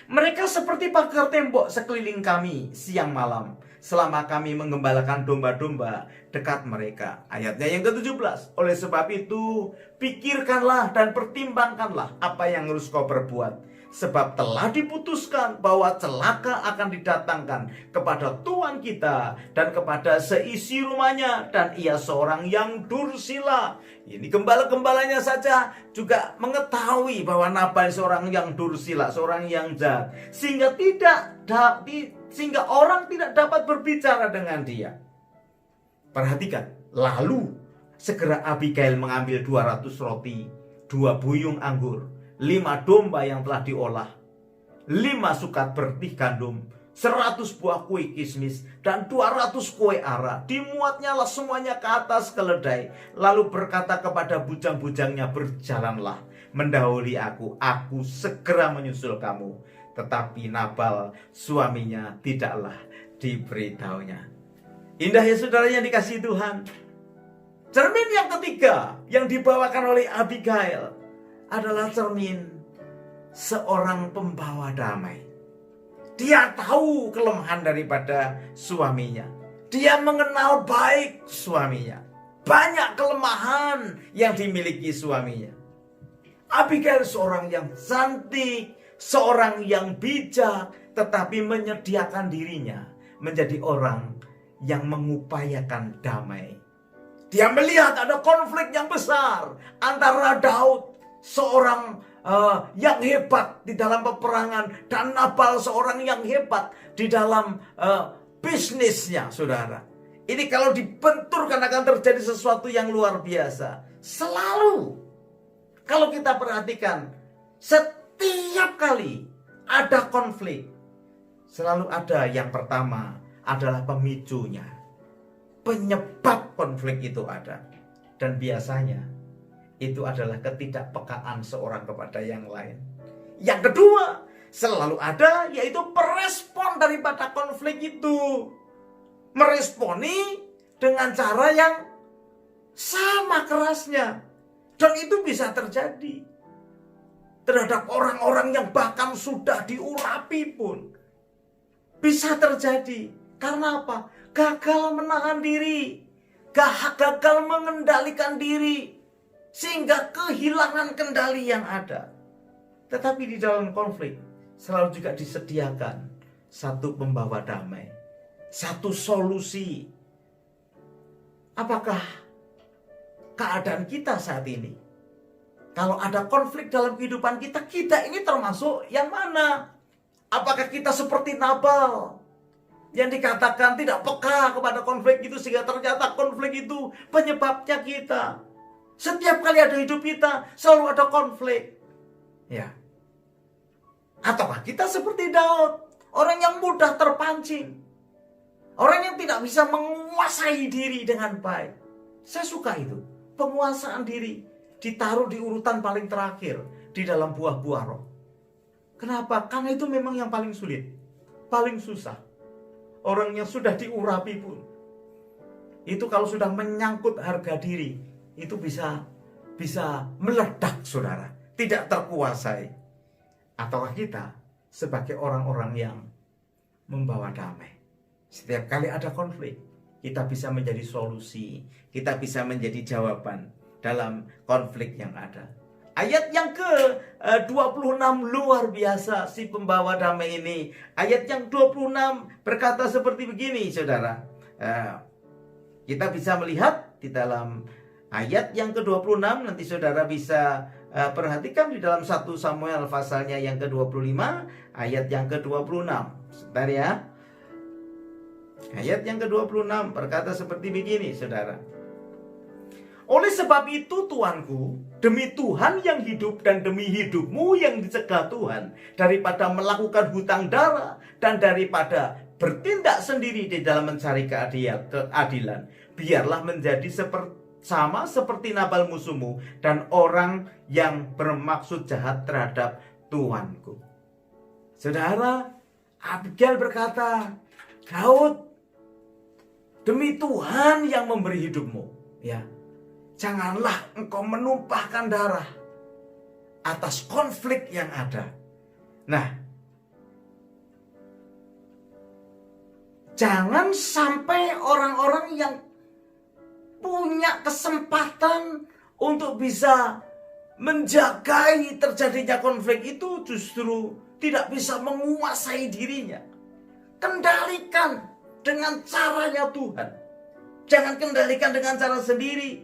mereka seperti pagar tembok sekeliling kami siang malam, selama kami menggembalakan domba-domba dekat mereka. Ayatnya yang ke-17, oleh sebab itu, pikirkanlah dan pertimbangkanlah apa yang harus kau perbuat. Sebab telah diputuskan bahwa celaka akan didatangkan kepada Tuhan kita dan kepada seisi rumahnya, dan ia seorang yang dursila. Ini gembala-gembalanya saja juga mengetahui bahwa Nabal seorang yang dursila, seorang yang jahat, sehingga sehingga orang tidak dapat berbicara dengan dia. Perhatikan, lalu segera Abigail mengambil 200 roti, 2 buyung anggur, 5 domba yang telah diolah, 5 sukat bertih gandum, 100 buah kue kismis, dan 200 kue ara. Dimuatnya lah semuanya ke atas keledai. Lalu berkata kepada bujang-bujangnya, berjalanlah mendahului aku segera menyusul kamu. Tetapi Nabal suaminya tidaklah diberitahunya. Indah ya saudara yang dikasihi Tuhan. Cermin yang ketiga yang dibawakan oleh Abigail adalah cermin seorang pembawa damai. Dia tahu kelemahan daripada suaminya. Dia mengenal baik suaminya. Banyak kelemahan yang dimiliki suaminya. Abigail seorang yang cantik, seorang yang bijak, tetapi menyediakan dirinya menjadi orang yang mengupayakan damai. Dia melihat ada konflik yang besar antara Daud, seorang yang hebat di dalam peperangan, dan Nabal seorang yang hebat di dalam bisnisnya, saudara. Ini kalau dibenturkan akan terjadi sesuatu yang luar biasa. Selalu, kalau kita perhatikan, setiap kali ada konflik, selalu ada yang pertama adalah pemicunya. Penyebab konflik itu ada. Dan biasanya itu adalah ketidakpekaan seorang kepada yang lain. Yang kedua, selalu ada, yaitu perespon daripada konflik itu. Meresponi dengan cara yang sama kerasnya. Dan itu bisa terjadi terhadap orang-orang yang bahkan sudah diurapi pun. Bisa terjadi. Karena apa? Gagal menahan diri. Gagal mengendalikan diri. Sehingga kehilangan kendali yang ada. Tetapi di dalam konflik selalu juga disediakan satu pembawa damai, satu solusi. Apakah keadaan kita saat ini, kalau ada konflik dalam kehidupan kita, kita ini termasuk yang mana? Apakah kita seperti Nabal yang dikatakan tidak peka kepada konflik itu, sehingga ternyata konflik itu penyebabnya kita? Setiap kali ada hidup kita, selalu ada konflik. Ya. Ataukah kita seperti Daud, orang yang mudah terpancing, orang yang tidak bisa menguasai diri dengan baik. Saya suka itu. Penguasaan diri ditaruh di urutan paling terakhir di dalam buah-buah roh. Kenapa? Karena itu memang yang paling sulit, paling susah. Orang yang sudah diurapi pun, itu kalau sudah menyangkut harga diri, itu bisa meledak, saudara, tidak terkuasai. Ataukah kita sebagai orang-orang yang membawa damai? Setiap kali ada konflik, kita bisa menjadi solusi, kita bisa menjadi jawaban dalam konflik yang ada. Ayat yang ke-26 luar biasa si pembawa damai ini. Ayat yang 26 berkata seperti begini, saudara. Kita bisa melihat di dalam ayat yang ke-26, nanti saudara bisa perhatikan di dalam 1 Samuel pasalnya yang ke-25, ayat yang ke-26. Sebentar ya. Ayat yang ke-26 berkata seperti begini, saudara. Oleh sebab itu tuanku, demi Tuhan yang hidup dan demi hidupmu yang dicegah Tuhan, daripada melakukan hutang darah dan daripada bertindak sendiri di dalam mencari keadilan, biarlah menjadi sama seperti Nabal musuhmu dan orang yang bermaksud jahat terhadap tuanku. Saudara, Abigail berkata, Daud, demi Tuhan yang memberi hidupmu, ya, janganlah engkau menumpahkan darah atas konflik yang ada. Nah, jangan sampai orang-orang yang punya kesempatan untuk bisa menjagai terjadinya konflik itu justru tidak bisa menguasai dirinya. Kendalikan dengan caranya Tuhan. Jangan kendalikan dengan cara sendiri.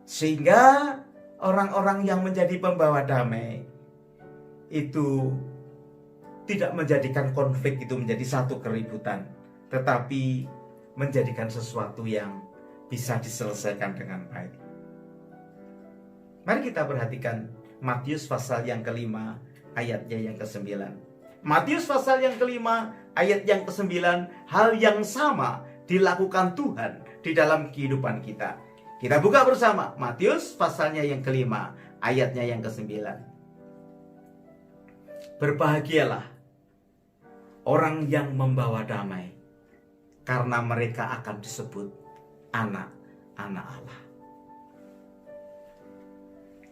Sehingga orang-orang yang menjadi pembawa damai itu tidak menjadikan konflik itu menjadi satu keributan, tetapi menjadikan sesuatu yang bisa diselesaikan dengan baik. Mari kita perhatikan Matius pasal yang kelima, ayatnya yang ke-9. Matius pasal yang kelima, ayat yang ke-9, hal yang sama dilakukan Tuhan di dalam kehidupan kita. Kita buka bersama Matius pasalnya yang kelima, ayatnya yang ke-9. Berbahagialah orang yang membawa damai, karena mereka akan disebut anak-anak Allah.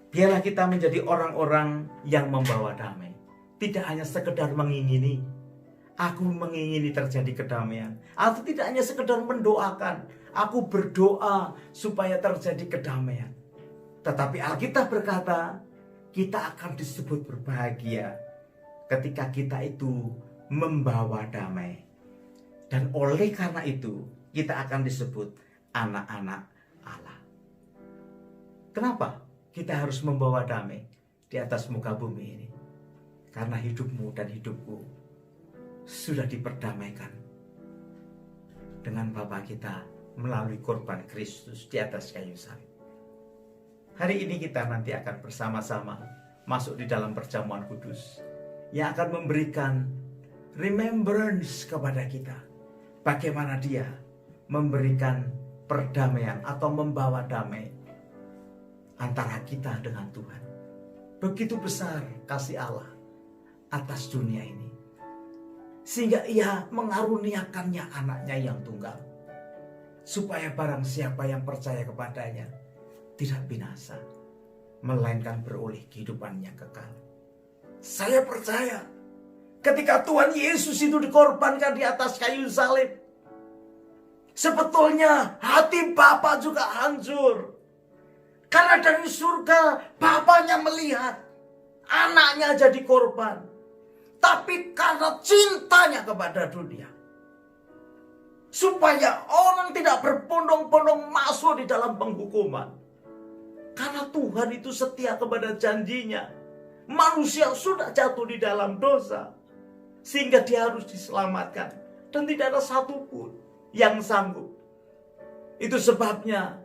Biarlah kita menjadi orang-orang yang membawa damai. Tidak hanya sekedar mengingini, aku mengingini terjadi kedamaian. Atau tidak hanya sekedar mendoakan, aku berdoa supaya terjadi kedamaian. Tetapi Alkitab berkata, kita akan disebut berbahagia ketika kita itu membawa damai. Dan oleh karena itu, kita akan disebut anak-anak Allah. Kenapa kita harus membawa damai di atas muka bumi ini? Karena hidupmu dan hidupku sudah diperdamaikan dengan Bapa kita melalui korban Kristus di atas kayu salib. Hari ini kita nanti akan bersama-sama masuk di dalam perjamuan kudus yang akan memberikan remembrance kepada kita. Bagaimana dia memberikan perdamaian atau membawa damai antara kita dengan Tuhan. Begitu besar kasih Allah atas dunia ini, sehingga ia mengaruniakannya anaknya yang tunggal, supaya barang siapa yang percaya kepadanya tidak binasa, melainkan beroleh kehidupan yang kekal. Saya percaya ketika Tuhan Yesus itu dikorbankan di atas kayu salib, sebetulnya hati Bapa juga hancur. Karena dari surga Bapaknya melihat anaknya jadi korban. Tapi karena cintanya kepada dunia, supaya orang tidak berbondong-bondong masuk di dalam penghukuman. Karena Tuhan itu setia kepada janjinya. Manusia sudah jatuh di dalam dosa, sehingga dia harus diselamatkan. Dan tidak ada satupun yang sanggup. Itu sebabnya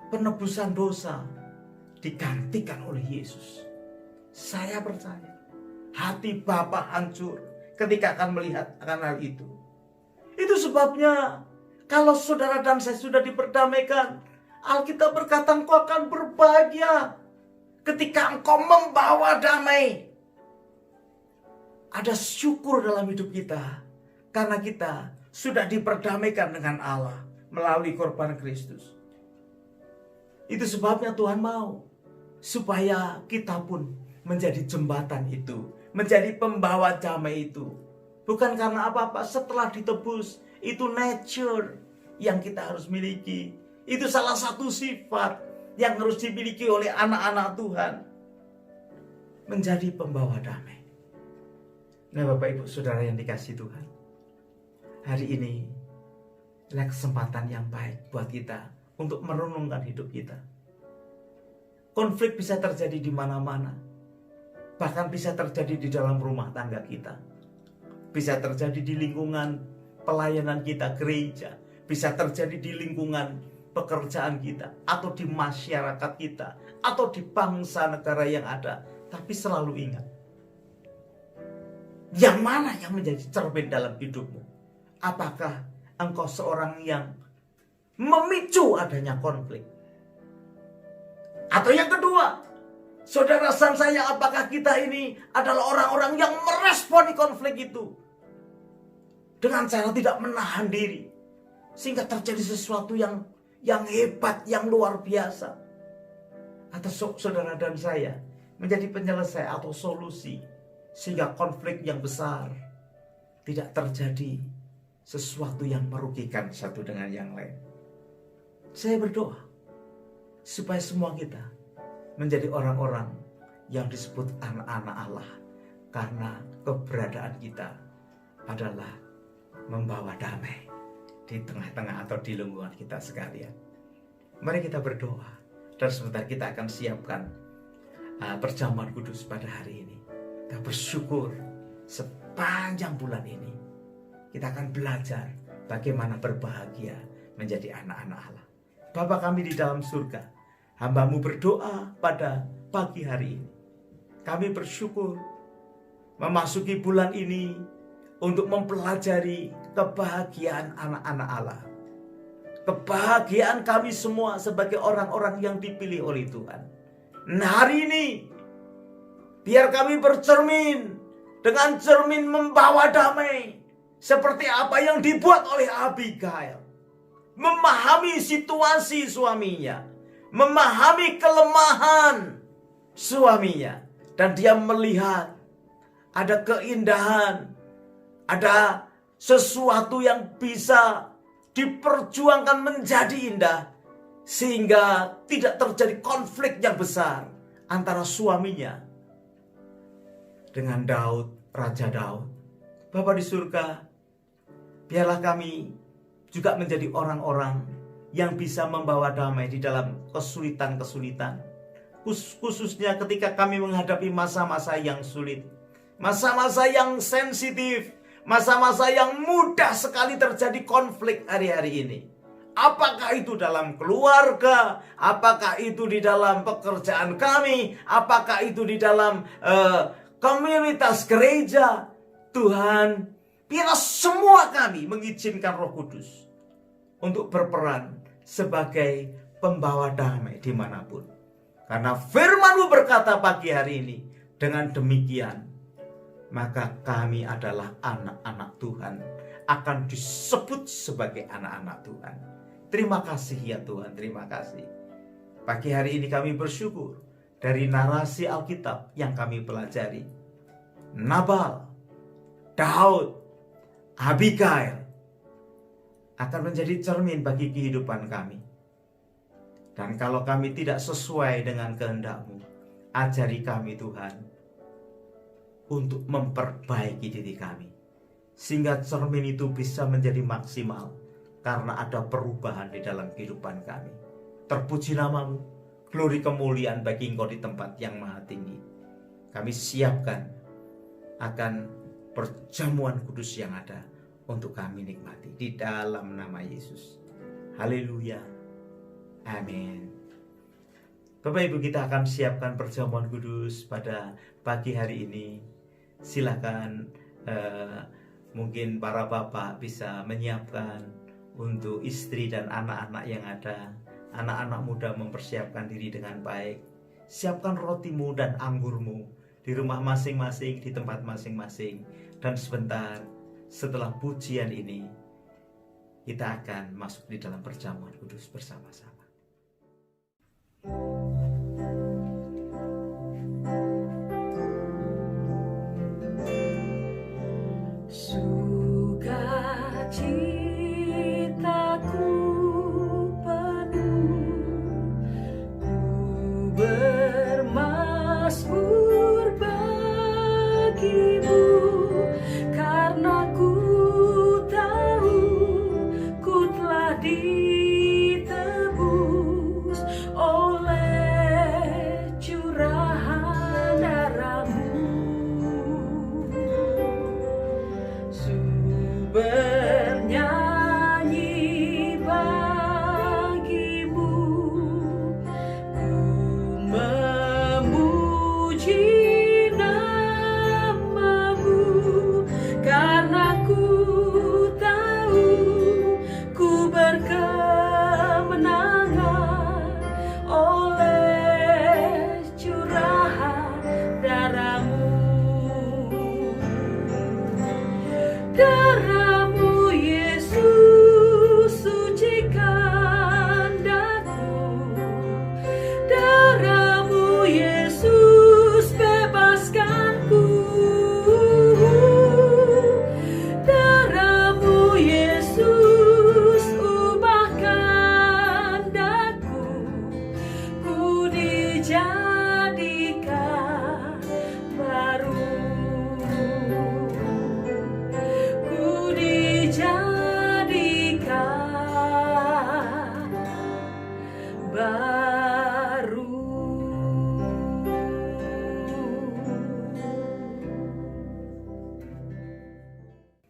penebusan dosa digantikan oleh Yesus. Saya percaya hati Bapa hancur ketika akan melihat akan hal itu. Itu sebabnya kalau saudara dan saya sudah diperdamaikan, Alkitab berkata engkau akan berbahagia ketika engkau membawa damai. Ada syukur dalam hidup kita karena kita sudah diperdamaikan dengan Allah melalui korban Kristus. Itu sebabnya Tuhan mau supaya kita pun menjadi jembatan itu, menjadi pembawa damai itu. Bukan karena apa-apa, setelah ditebus, itu nature yang kita harus miliki. Itu salah satu sifat yang harus dimiliki oleh anak-anak Tuhan. Menjadi pembawa damai. Nah Bapak Ibu Saudara yang dikasihi Tuhan, hari ini adalah kesempatan yang baik buat kita untuk merenungkan hidup kita. Konflik bisa terjadi di mana-mana. Bahkan bisa terjadi di dalam rumah tangga kita. Bisa terjadi di lingkungan pelayanan kita gereja. Bisa terjadi di lingkungan pekerjaan kita. Atau di masyarakat kita. Atau di bangsa negara yang ada. Tapi selalu ingat, yang mana yang menjadi cermin dalam hidupmu? Apakah engkau seorang yang memicu adanya konflik? Atau yang kedua, saudara san saya, apakah kita ini adalah orang-orang yang meresponi konflik itu dengan cara tidak menahan diri, sehingga terjadi sesuatu yang hebat, yang luar biasa? Atau saudara dan saya menjadi penyelesai atau solusi, sehingga konflik yang besar tidak terjadi sesuatu yang merugikan satu dengan yang lain. Saya berdoa supaya semua kita menjadi orang-orang yang disebut anak-anak Allah, karena keberadaan kita adalah membawa damai di tengah-tengah atau di lingkungan kita sekalian. Mari kita berdoa, dan sebentar kita akan siapkan perjamuan kudus pada hari ini. Kita bersyukur sepanjang bulan ini kita akan belajar bagaimana berbahagia menjadi anak-anak Allah. Bapa kami di dalam surga, hamba-Mu berdoa pada pagi hari ini. Kami bersyukur memasuki bulan ini untuk mempelajari kebahagiaan anak-anak Allah. Kebahagiaan kami semua sebagai orang-orang yang dipilih oleh Tuhan. Nah, hari ini biar kami bercermin dengan cermin membawa damai seperti apa yang dibuat oleh Abigail. Memahami situasi suaminya, memahami kelemahan suaminya, dan dia melihat ada keindahan, ada sesuatu yang bisa diperjuangkan menjadi indah, sehingga tidak terjadi konflik yang besar antara suaminya dengan Daud, Raja Daud. Bapa di surga, biarlah kami juga menjadi orang-orang yang bisa membawa damai di dalam kesulitan-kesulitan, khususnya ketika kami menghadapi masa-masa yang sulit, masa-masa yang sensitif, masa-masa yang mudah sekali terjadi konflik hari-hari ini. Apakah itu dalam keluarga, apakah itu di dalam pekerjaan kami, apakah itu di dalam komunitas gereja. Tuhan, biarlah semua kami mengizinkan Roh Kudus untuk berperan sebagai pembawa damai dimanapun. Karena firman-Mu berkata pagi hari ini, dengan demikian maka kami adalah anak-anak Tuhan, akan disebut sebagai anak-anak Tuhan. Terima kasih ya Tuhan, terima kasih. Pagi hari ini kami bersyukur dari narasi Alkitab yang kami pelajari. Nabal, Daud, Abigail akan menjadi cermin bagi kehidupan kami. Dan kalau kami tidak sesuai dengan kehendak-Mu, ajari kami Tuhan untuk memperbaiki diri kami, sehingga cermin itu bisa menjadi maksimal karena ada perubahan di dalam kehidupan kami. Terpuji nama-Mu, glori kemuliaan bagi Engkau di tempat yang maha tinggi. Kami siapkan akan perjamuan kudus yang ada untuk kami nikmati di dalam nama Yesus. Haleluya, amin. Bapak Ibu, kita akan siapkan perjamuan kudus pada pagi hari ini. Silakan mungkin para bapak bisa menyiapkan untuk istri dan anak-anak yang ada. Anak-anak muda mempersiapkan diri dengan baik. Siapkan rotimu dan anggurmu di rumah masing-masing, di tempat masing-masing. Dan sebentar setelah pujian ini, kita akan masuk di dalam perjamuan kudus bersama-sama.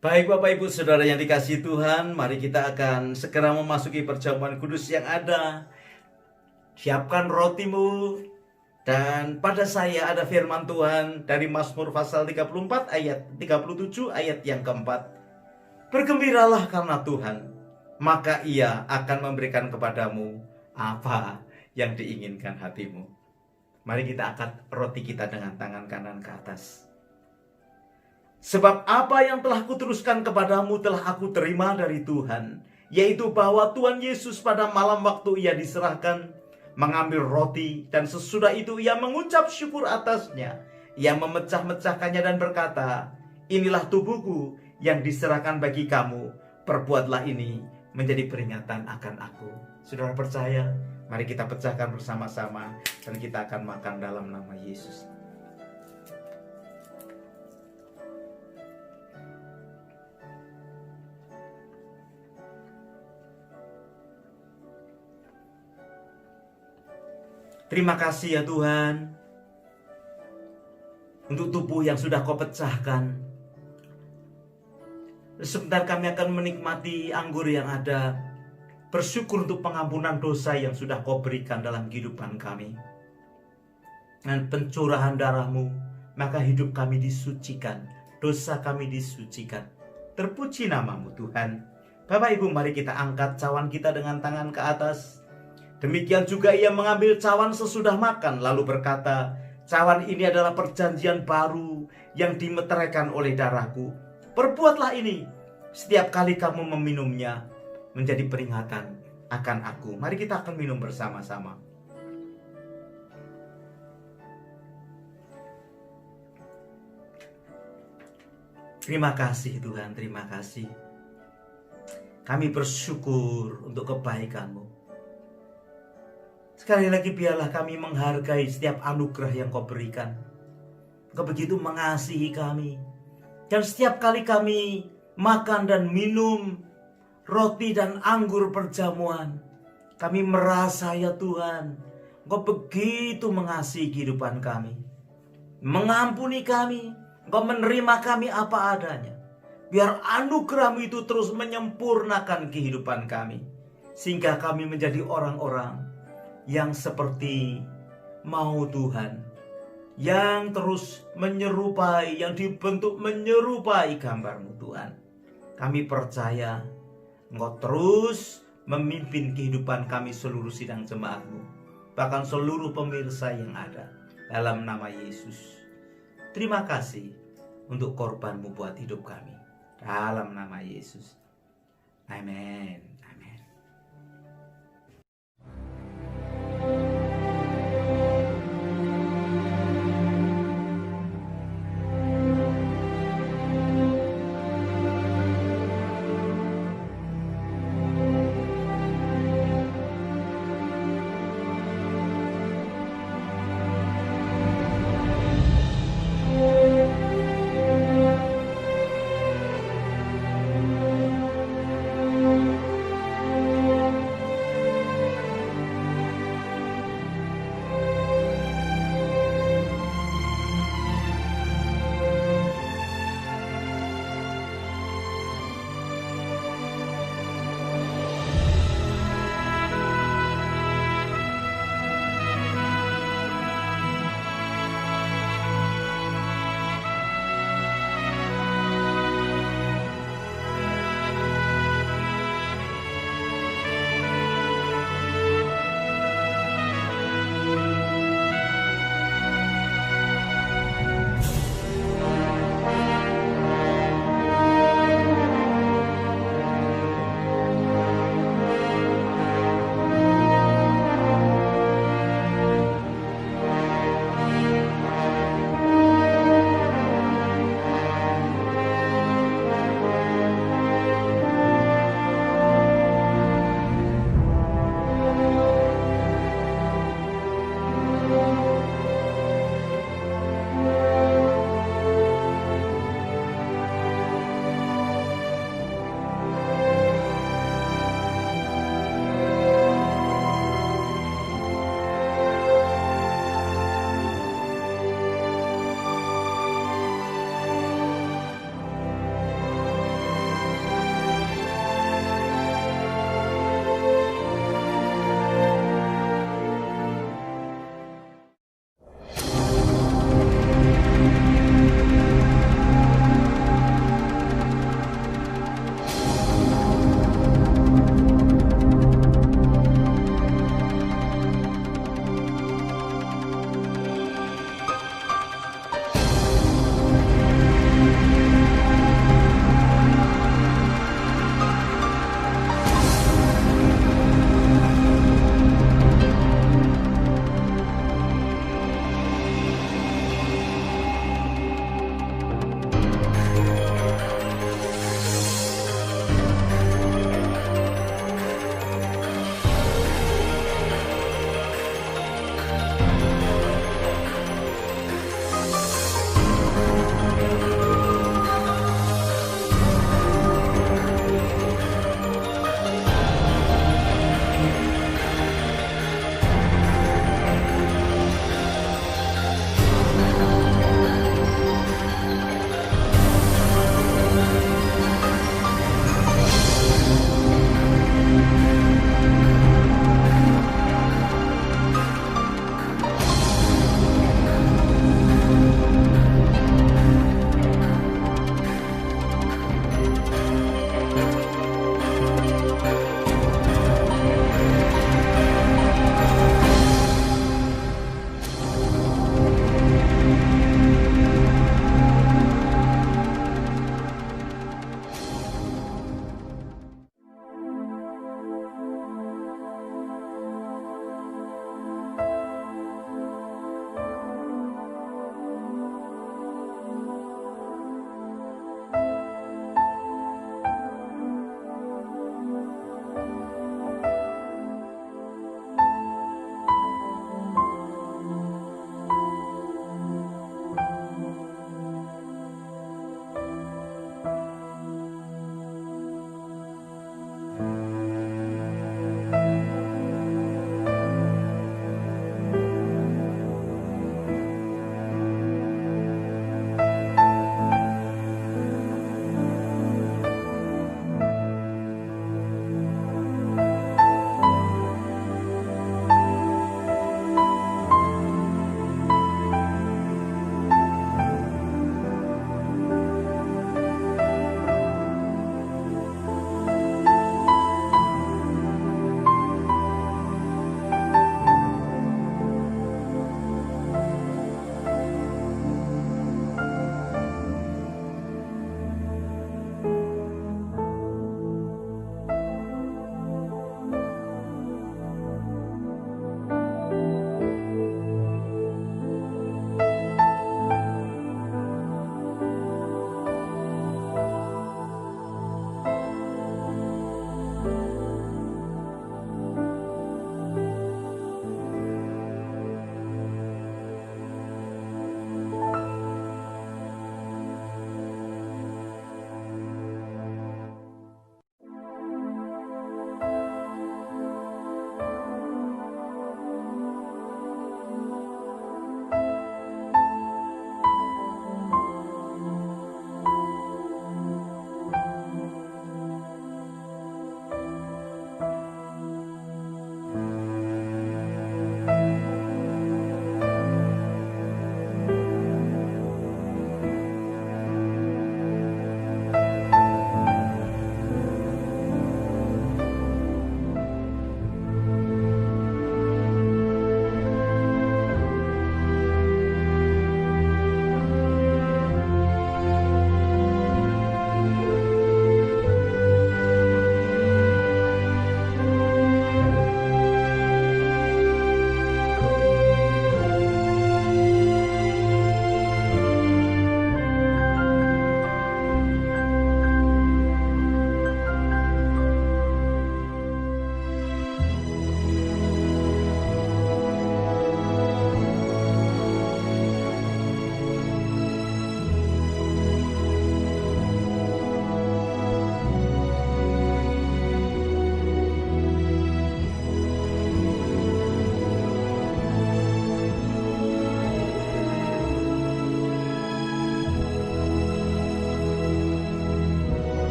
Baik Bapak Ibu Saudara yang dikasihi Tuhan, mari kita akan segera memasuki perjamuan kudus yang ada. Siapkan rotimu, dan pada saya ada firman Tuhan dari Mazmur pasal 34 ayat 37 ayat yang keempat. Bergembiralah karena Tuhan, maka Ia akan memberikan kepadamu apa yang diinginkan hatimu. Mari kita angkat roti kita dengan tangan kanan ke atas. Sebab apa yang telah kuteruskan kepadamu telah aku terima dari Tuhan, yaitu bahwa Tuhan Yesus pada malam waktu Ia diserahkan, mengambil roti, dan sesudah itu Ia mengucap syukur atasnya. Ia memecah-mecahkannya dan berkata, inilah tubuhku yang diserahkan bagi kamu, perbuatlah ini menjadi peringatan akan aku. Saudara percaya? Mari kita pecahkan bersama-sama, dan kita akan makan dalam nama Yesus. Terima kasih ya Tuhan untuk tubuh yang sudah Kau pecahkan. Sebentar kami akan menikmati anggur yang ada. Bersyukur untuk pengampunan dosa yang sudah Kau berikan dalam kehidupan kami. Dan pencurahan darah-Mu, maka hidup kami disucikan, dosa kami disucikan. Terpuji nama-Mu Tuhan. Bapak Ibu, mari kita angkat cawan kita dengan tangan ke atas. Demikian juga Ia mengambil cawan sesudah makan, lalu berkata, cawan ini adalah perjanjian baru yang dimeteraikan oleh darahku. Perbuatlah ini setiap kali kamu meminumnya, menjadi peringatan akan aku. Mari kita akan minum bersama-sama. Terima kasih Tuhan, terima kasih. Kami bersyukur untuk kebaikan-Mu. Sekali lagi biarlah kami menghargai setiap anugerah yang Kau berikan. Kau begitu mengasihi kami. Dan setiap kali kami makan dan minum roti dan anggur perjamuan, kami merasa ya Tuhan, Kau begitu mengasihi kehidupan kami. Mengampuni kami, Kau menerima kami apa adanya. Biar anugerah-Mu itu terus menyempurnakan kehidupan kami. Sehingga kami menjadi orang-orang yang seperti mau Tuhan, yang terus menyerupai, yang dibentuk menyerupai gambar-Mu Tuhan. Kami percaya Engkau terus memimpin kehidupan kami seluruh sidang jemaat-Mu, bahkan seluruh pemirsa yang ada, dalam nama Yesus. Terima kasih untuk korban-Mu buat hidup kami, dalam nama Yesus. Amin.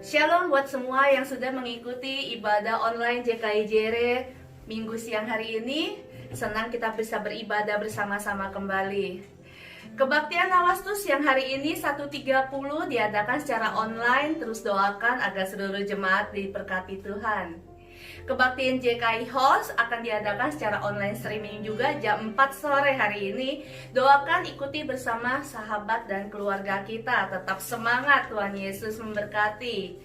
Shalom buat semua yang sudah mengikuti ibadah online JKI Jere minggu siang hari ini. Senang kita bisa beribadah bersama-sama kembali. Kebaktian Nawastus yang hari ini 1.30 diadakan secara online. Terus doakan agar seluruh jemaat diberkati Tuhan. Kebaktian JKI Host akan diadakan secara online streaming juga jam 4 sore hari ini. Doakan ikuti bersama sahabat dan keluarga kita. Tetap semangat, Tuhan Yesus memberkati.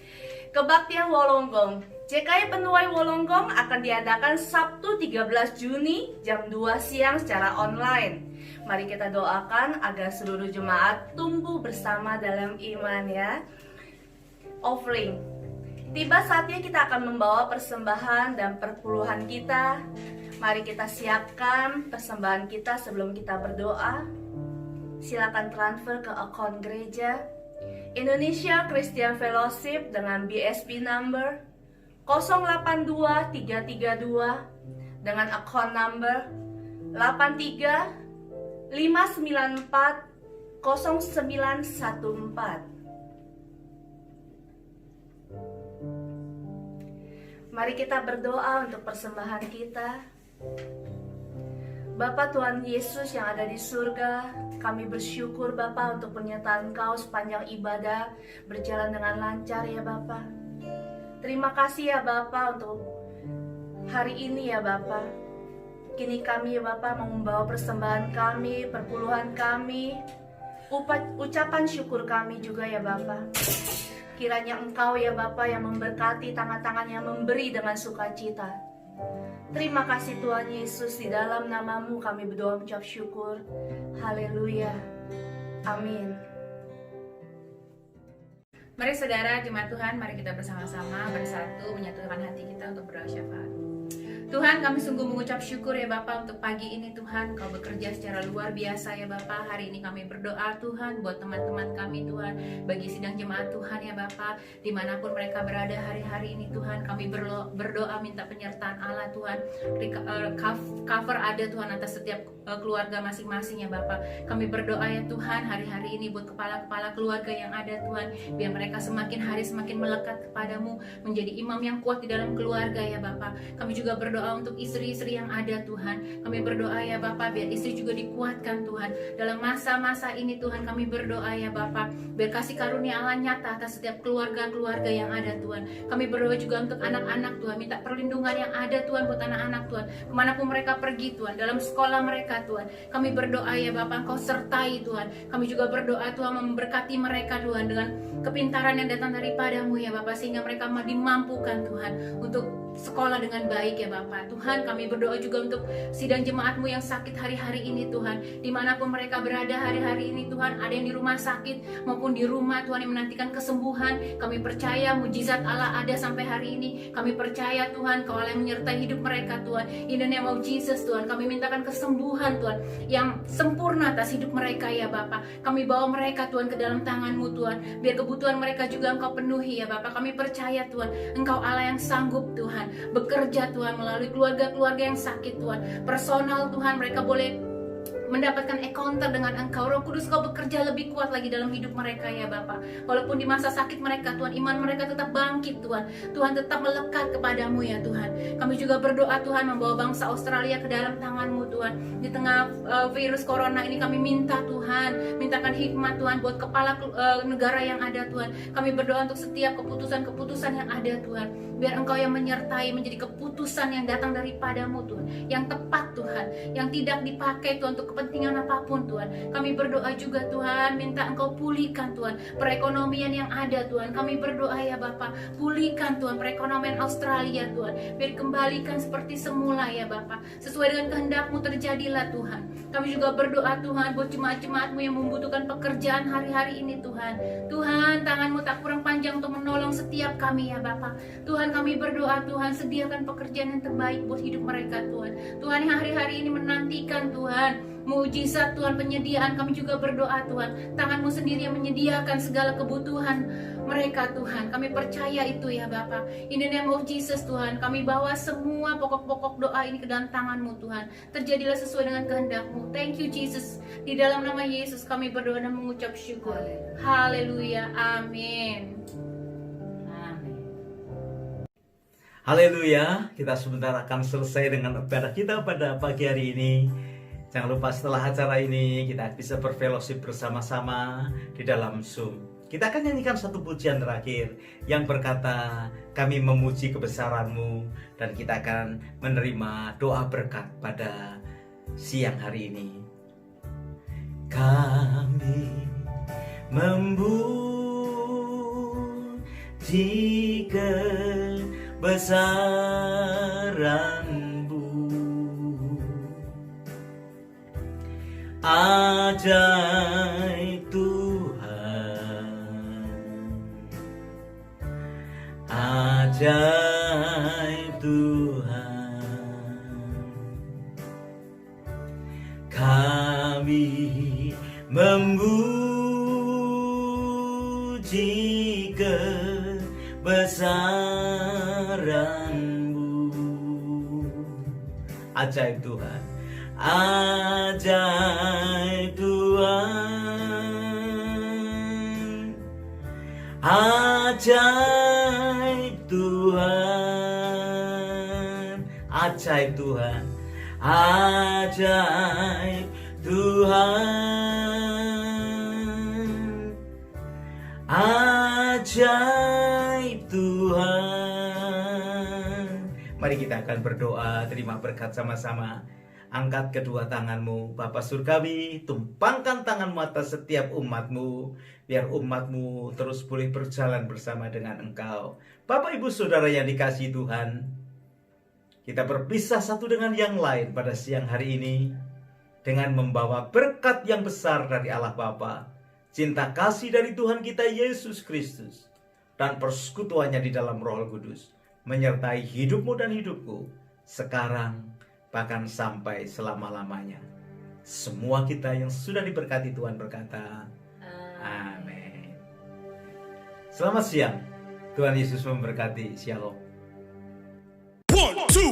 Kebaktian Wolonggong JKI Penuai Wolonggong akan diadakan Sabtu 13 Juni jam 2 siang secara online. Mari kita doakan agar seluruh jemaat tumbuh bersama dalam iman ya. Offering. Tiba saatnya kita akan membawa persembahan dan perpuluhan kita. Mari kita siapkan persembahan kita sebelum kita berdoa. Silakan transfer ke akun gereja Indonesia Christian Fellowship dengan BSP number 082332 dengan akun number 835914. Mari kita berdoa untuk persembahan kita. Bapa Tuhan Yesus yang ada di surga, kami bersyukur Bapa untuk penyertaan Kau sepanjang ibadah berjalan dengan lancar ya Bapa. Terima kasih ya Bapa untuk hari ini ya Bapa. Kini kami ya Bapa mau membawa persembahan kami, perpuluhan kami, ucapan syukur kami juga ya Bapa. Kiranya Engkau ya Bapa yang memberkati tangan-tangan yang memberi dengan sukacita. Terima kasih Tuhan Yesus, di dalam nama-Mu kami berdoa mengucap syukur. Haleluya. Amin. Mari saudara jemaat Tuhan, mari kita bersama-sama bersatu menyatukan hati kita untuk berdoa syafaat. Tuhan, kami sungguh mengucap syukur ya Bapa untuk pagi ini Tuhan, Kau bekerja secara luar biasa ya Bapa. Hari ini kami berdoa Tuhan buat teman-teman kami Tuhan, bagi sidang jemaat Tuhan ya Bapa, dimanapun mereka berada hari-hari ini Tuhan, kami berdoa minta penyertaan Allah Tuhan. Cover ada Tuhan atas setiap keluarga masing-masing ya Bapa. Kami berdoa ya Tuhan hari-hari ini buat kepala-kepala keluarga yang ada Tuhan, biar mereka semakin hari semakin melekat kepadamu, menjadi imam yang kuat di dalam keluarga ya Bapa. Kami juga berdoa untuk istri-istri yang ada Tuhan. Kami berdoa ya Bapa, biar istri juga dikuatkan Tuhan. Dalam masa-masa ini Tuhan, kami berdoa ya Bapa, biar kasih karunia Allah nyata atas setiap keluarga-keluarga yang ada Tuhan. Kami berdoa juga untuk anak-anak Tuhan, minta perlindungan yang ada Tuhan buat anak-anak Tuhan, kemanapun mereka pergi Tuhan, dalam sekolah mereka Tuhan. Kami berdoa ya Bapa, Engkau sertai Tuhan. Kami juga berdoa Tuhan memberkati mereka Tuhan dengan kepintaran yang datang daripadamu ya Bapa, sehingga mereka dimampukan Tuhan untuk sekolah dengan baik ya Bapa. Tuhan, kami berdoa juga untuk sidang jemaat-Mu yang sakit hari-hari ini Tuhan, dimanapun mereka berada hari-hari ini Tuhan, ada yang di rumah sakit maupun di rumah Tuhan yang menantikan kesembuhan. Kami percaya mujizat Allah ada sampai hari ini. Kami percaya Tuhan, Kau Allah yang menyertai hidup mereka Tuhan. In the name of Jesus Tuhan, kami mintakan kesembuhan Tuhan yang sempurna atas hidup mereka ya Bapa. Kami bawa mereka Tuhan ke dalam tangan-Mu Tuhan, biar kebutuhan mereka juga Engkau penuhi ya Bapa. Kami percaya Tuhan, Engkau Allah yang sanggup Tuhan bekerja Tuhan melalui keluarga-keluarga yang sakit Tuhan. Personal Tuhan, mereka boleh mendapatkan encounter dengan Engkau. Roh Kudus, Kau bekerja lebih kuat lagi dalam hidup mereka ya Bapa. Walaupun di masa sakit mereka Tuhan, iman mereka tetap bangkit Tuhan. Tuhan tetap melekat kepadamu ya Tuhan. Kami juga berdoa Tuhan membawa bangsa Australia ke dalam tangan-Mu Tuhan. Di tengah virus corona ini kami minta Tuhan, mintakan hikmat Tuhan buat kepala negara yang ada Tuhan. Kami berdoa untuk setiap keputusan-keputusan yang ada Tuhan, biar Engkau yang menyertai, menjadi keputusan yang datang daripadamu Tuhan, yang tepat Tuhan, yang tidak dipakai Tuhan untuk kepentingan apapun Tuhan. Kami berdoa juga Tuhan, minta Engkau pulihkan Tuhan perekonomian yang ada Tuhan. Kami berdoa ya Bapa, pulihkan Tuhan perekonomian Australia Tuhan, biar kembalikan seperti semula ya Bapa. Sesuai dengan kehendak-Mu terjadilah Tuhan. Kami juga berdoa Tuhan buat jemaat-jemaat-Mu yang membutuhkan pekerjaan hari-hari ini Tuhan. Tuhan, tangan-Mu tak kurang panjang untuk menolong setiap kami ya Bapa. Tuhan, kami berdoa Tuhan, sediakan pekerjaan yang terbaik buat hidup mereka Tuhan. Tuhan, yang hari-hari ini menantikan Tuhan mujizat Tuhan, penyediaan. Kami juga berdoa Tuhan, tangan-Mu sendiri yang menyediakan segala kebutuhan mereka Tuhan. Kami percaya itu ya Bapa. In the name of Jesus Tuhan, kami bawa semua pokok-pokok doa ini ke dalam tangan-Mu Tuhan. Terjadilah sesuai dengan kehendak-Mu. Thank you Jesus. Di dalam nama Yesus kami berdoa dan mengucap syukur. Haleluya. Amin. Haleluya, kita sebentar akan selesai dengan ibadah kita pada pagi hari ini. Jangan lupa setelah acara ini kita bisa berfellowship bersama-sama di dalam Zoom. Kita akan nyanyikan satu pujian terakhir yang berkata, kami memuji kebesaran-Mu, dan kita akan menerima doa berkat pada siang hari ini. Kami memuji kebesaran-Mu, ajaib Tuhan, ajaib Tuhan. Kami memuji kebesaran-Mu, ajaib Tuhan, ajaib Tuhan, ajaib Tuhan, ajaib Tuhan, ajaib Tuhan, ajaib Tuhan. Mari kita akan berdoa, terima berkat sama-sama. Angkat kedua tanganmu, Bapa Surgawi, tumpangkan tanganmu atas setiap umatmu, biar umatmu terus boleh berjalan bersama dengan Engkau. Bapak Ibu Saudara yang dikasihi Tuhan, kita berpisah satu dengan yang lain pada siang hari ini, dengan membawa berkat yang besar dari Allah Bapa, cinta kasih dari Tuhan kita Yesus Kristus, dan persekutuannya di dalam Roh Kudus, menyertai hidupmu dan hidupku, sekarang bahkan sampai selama-lamanya. Semua kita yang sudah diberkati Tuhan berkata, amin. Selamat siang, Tuhan Yesus memberkati. Shalom. 1, 2